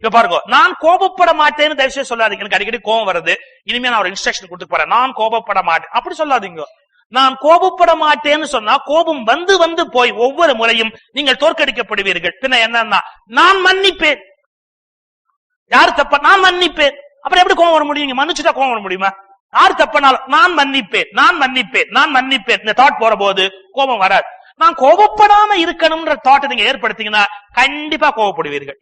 இப்ப பாருங்க, நான் கோபப்பட மாட்டேன்னு தயவுசெய்து சொல்லாதீங்க. எனக்கு அடிக்கடி கோபம் வருது, இனிமே நான் ஒரு இன்ஸ்ட்ரக்ஷன் கொடுத்து போறேன், நான் கோபப்பட மாட்டேன் அப்படி சொல்லாதீங்க. நான் கோபப்பட மாட்டேன்னு சொன்னா கோபம் வந்து வந்து போய் ஒவ்வொரு முறையும் நீங்கள் தோற்கடிக்கப்படுவீர்கள். பின்ன என்னன்னா நான் மன்னிப்பேன், யாரு தப்ப நான் மன்னிப்பேன். அப்புறம் எப்படி கோபம் வர முடியும்? மன்னிச்சுட்டா கோபம் வர முடியுமா? யாரு தப்பனாலும் நான் மன்னிப்பேன், நான் மன்னிப்பேன், நான் மன்னிப்பேன். இந்த தாட் போற போது கோபம் வராது. நான் கோபப்படாம இருக்கணும்ன்ற தாட் நீங்க ஏற்படுத்தீங்கன்னா கண்டிப்பா கோபப்படுவீர்கள்.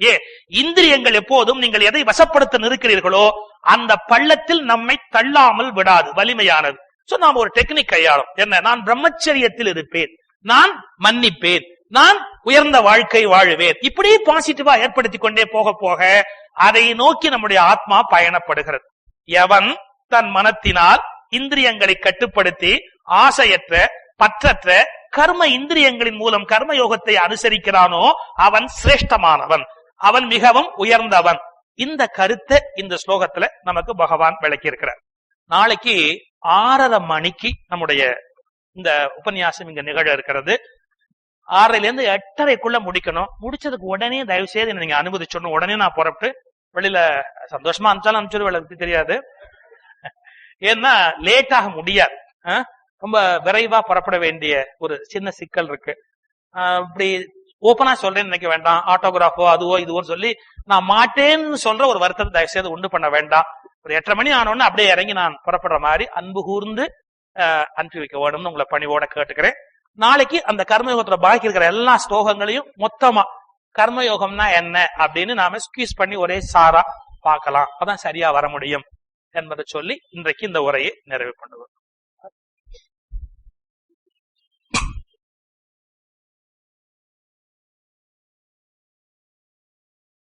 இந்திரியங்கள் எப்போதும் நீங்கள் எதை வசப்படுத்த நிற்கிறீர்களோ அந்த பள்ளத்தில் நம்மை தள்ளாமல் விடாது, வலிமையானது. சோ நாம் ஒரு டெக்னிக் கையாளும். என்ன? நான் பிரம்மச்சரியத்தில் இருப்பேன், நான் மன்னிப்பேன், நான் உயர்ந்த வாழ்க்கை வாழுவேன். இப்படி பாசிட்டிவா ஏற்படுத்திக் கொண்டே போக போக அதை நோக்கி நம்முடைய ஆத்மா பயணப்படுகிறது. எவன் தன் மனத்தினால் இந்திரியங்களை கட்டுப்படுத்தி ஆசையற்ற பற்றற்ற கர்ம இந்திரியங்களின் மூலம் கர்மயோகத்தை அனுசரிக்கிறானோ அவன் சிரேஷ்டமானவன், அவன் மிகவும் உயர்ந்தவன். இந்த கருத்தை இந்த ஸ்லோகத்துல நமக்கு பகவான் விளக்கி இருக்கிறார். நாளைக்கு 6:30 மணிக்கு நம்முடைய இந்த உபன்யாசம் இங்க நிகழ இருக்கிறது. 6:30 8:30 முடிக்கணும். முடிச்சதுக்கு உடனே தயவு செய்து நீங்க அனுமதிச்சோன்னு உடனே நான் புறப்பட்டு வெளியில சந்தோஷமா அனுப்பிச்சாலும் அனுப்பிச்சு தெரியாது. ஏன்னா லேட்டாக முடியாது, ரொம்ப விரைவா புறப்பட வேண்டிய ஒரு சின்ன சிக்கல் இருக்கு. இப்படி ஓப்பனா சொல்றேன்னு நினைக்க வேண்டாம். ஆட்டோகிராஃபோ அதுவோ இதுவோ சொல்லி நான் மாட்டேன்னு சொல்ற ஒரு வருத்தத்தை தயவு செய்து உண்டு பண்ண வேண்டாம். ஒரு 8:30 மணி ஆனோன்னு அப்படியே இறங்கி நான் புறப்படுற மாதிரி அன்பு கூர்ந்து அனுப்பி வைக்க வேணும்னு உங்களை பணிவோட கேட்டுக்கிறேன். நாளைக்கு அந்த கர்மயோகத்துல பாக்கி இருக்கிற எல்லா ஸ்லோகங்களையும் மொத்தமா கர்மயோகம்னா என்ன அப்படின்னு நாம ஸ்குவீஸ் பண்ணி ஒரே சாரா பார்க்கலாம். அதான் சரியா வர முடியும் என்பதை சொல்லி இன்றைக்கு இந்த உரையை நிறைவு பண்ணுவோம்.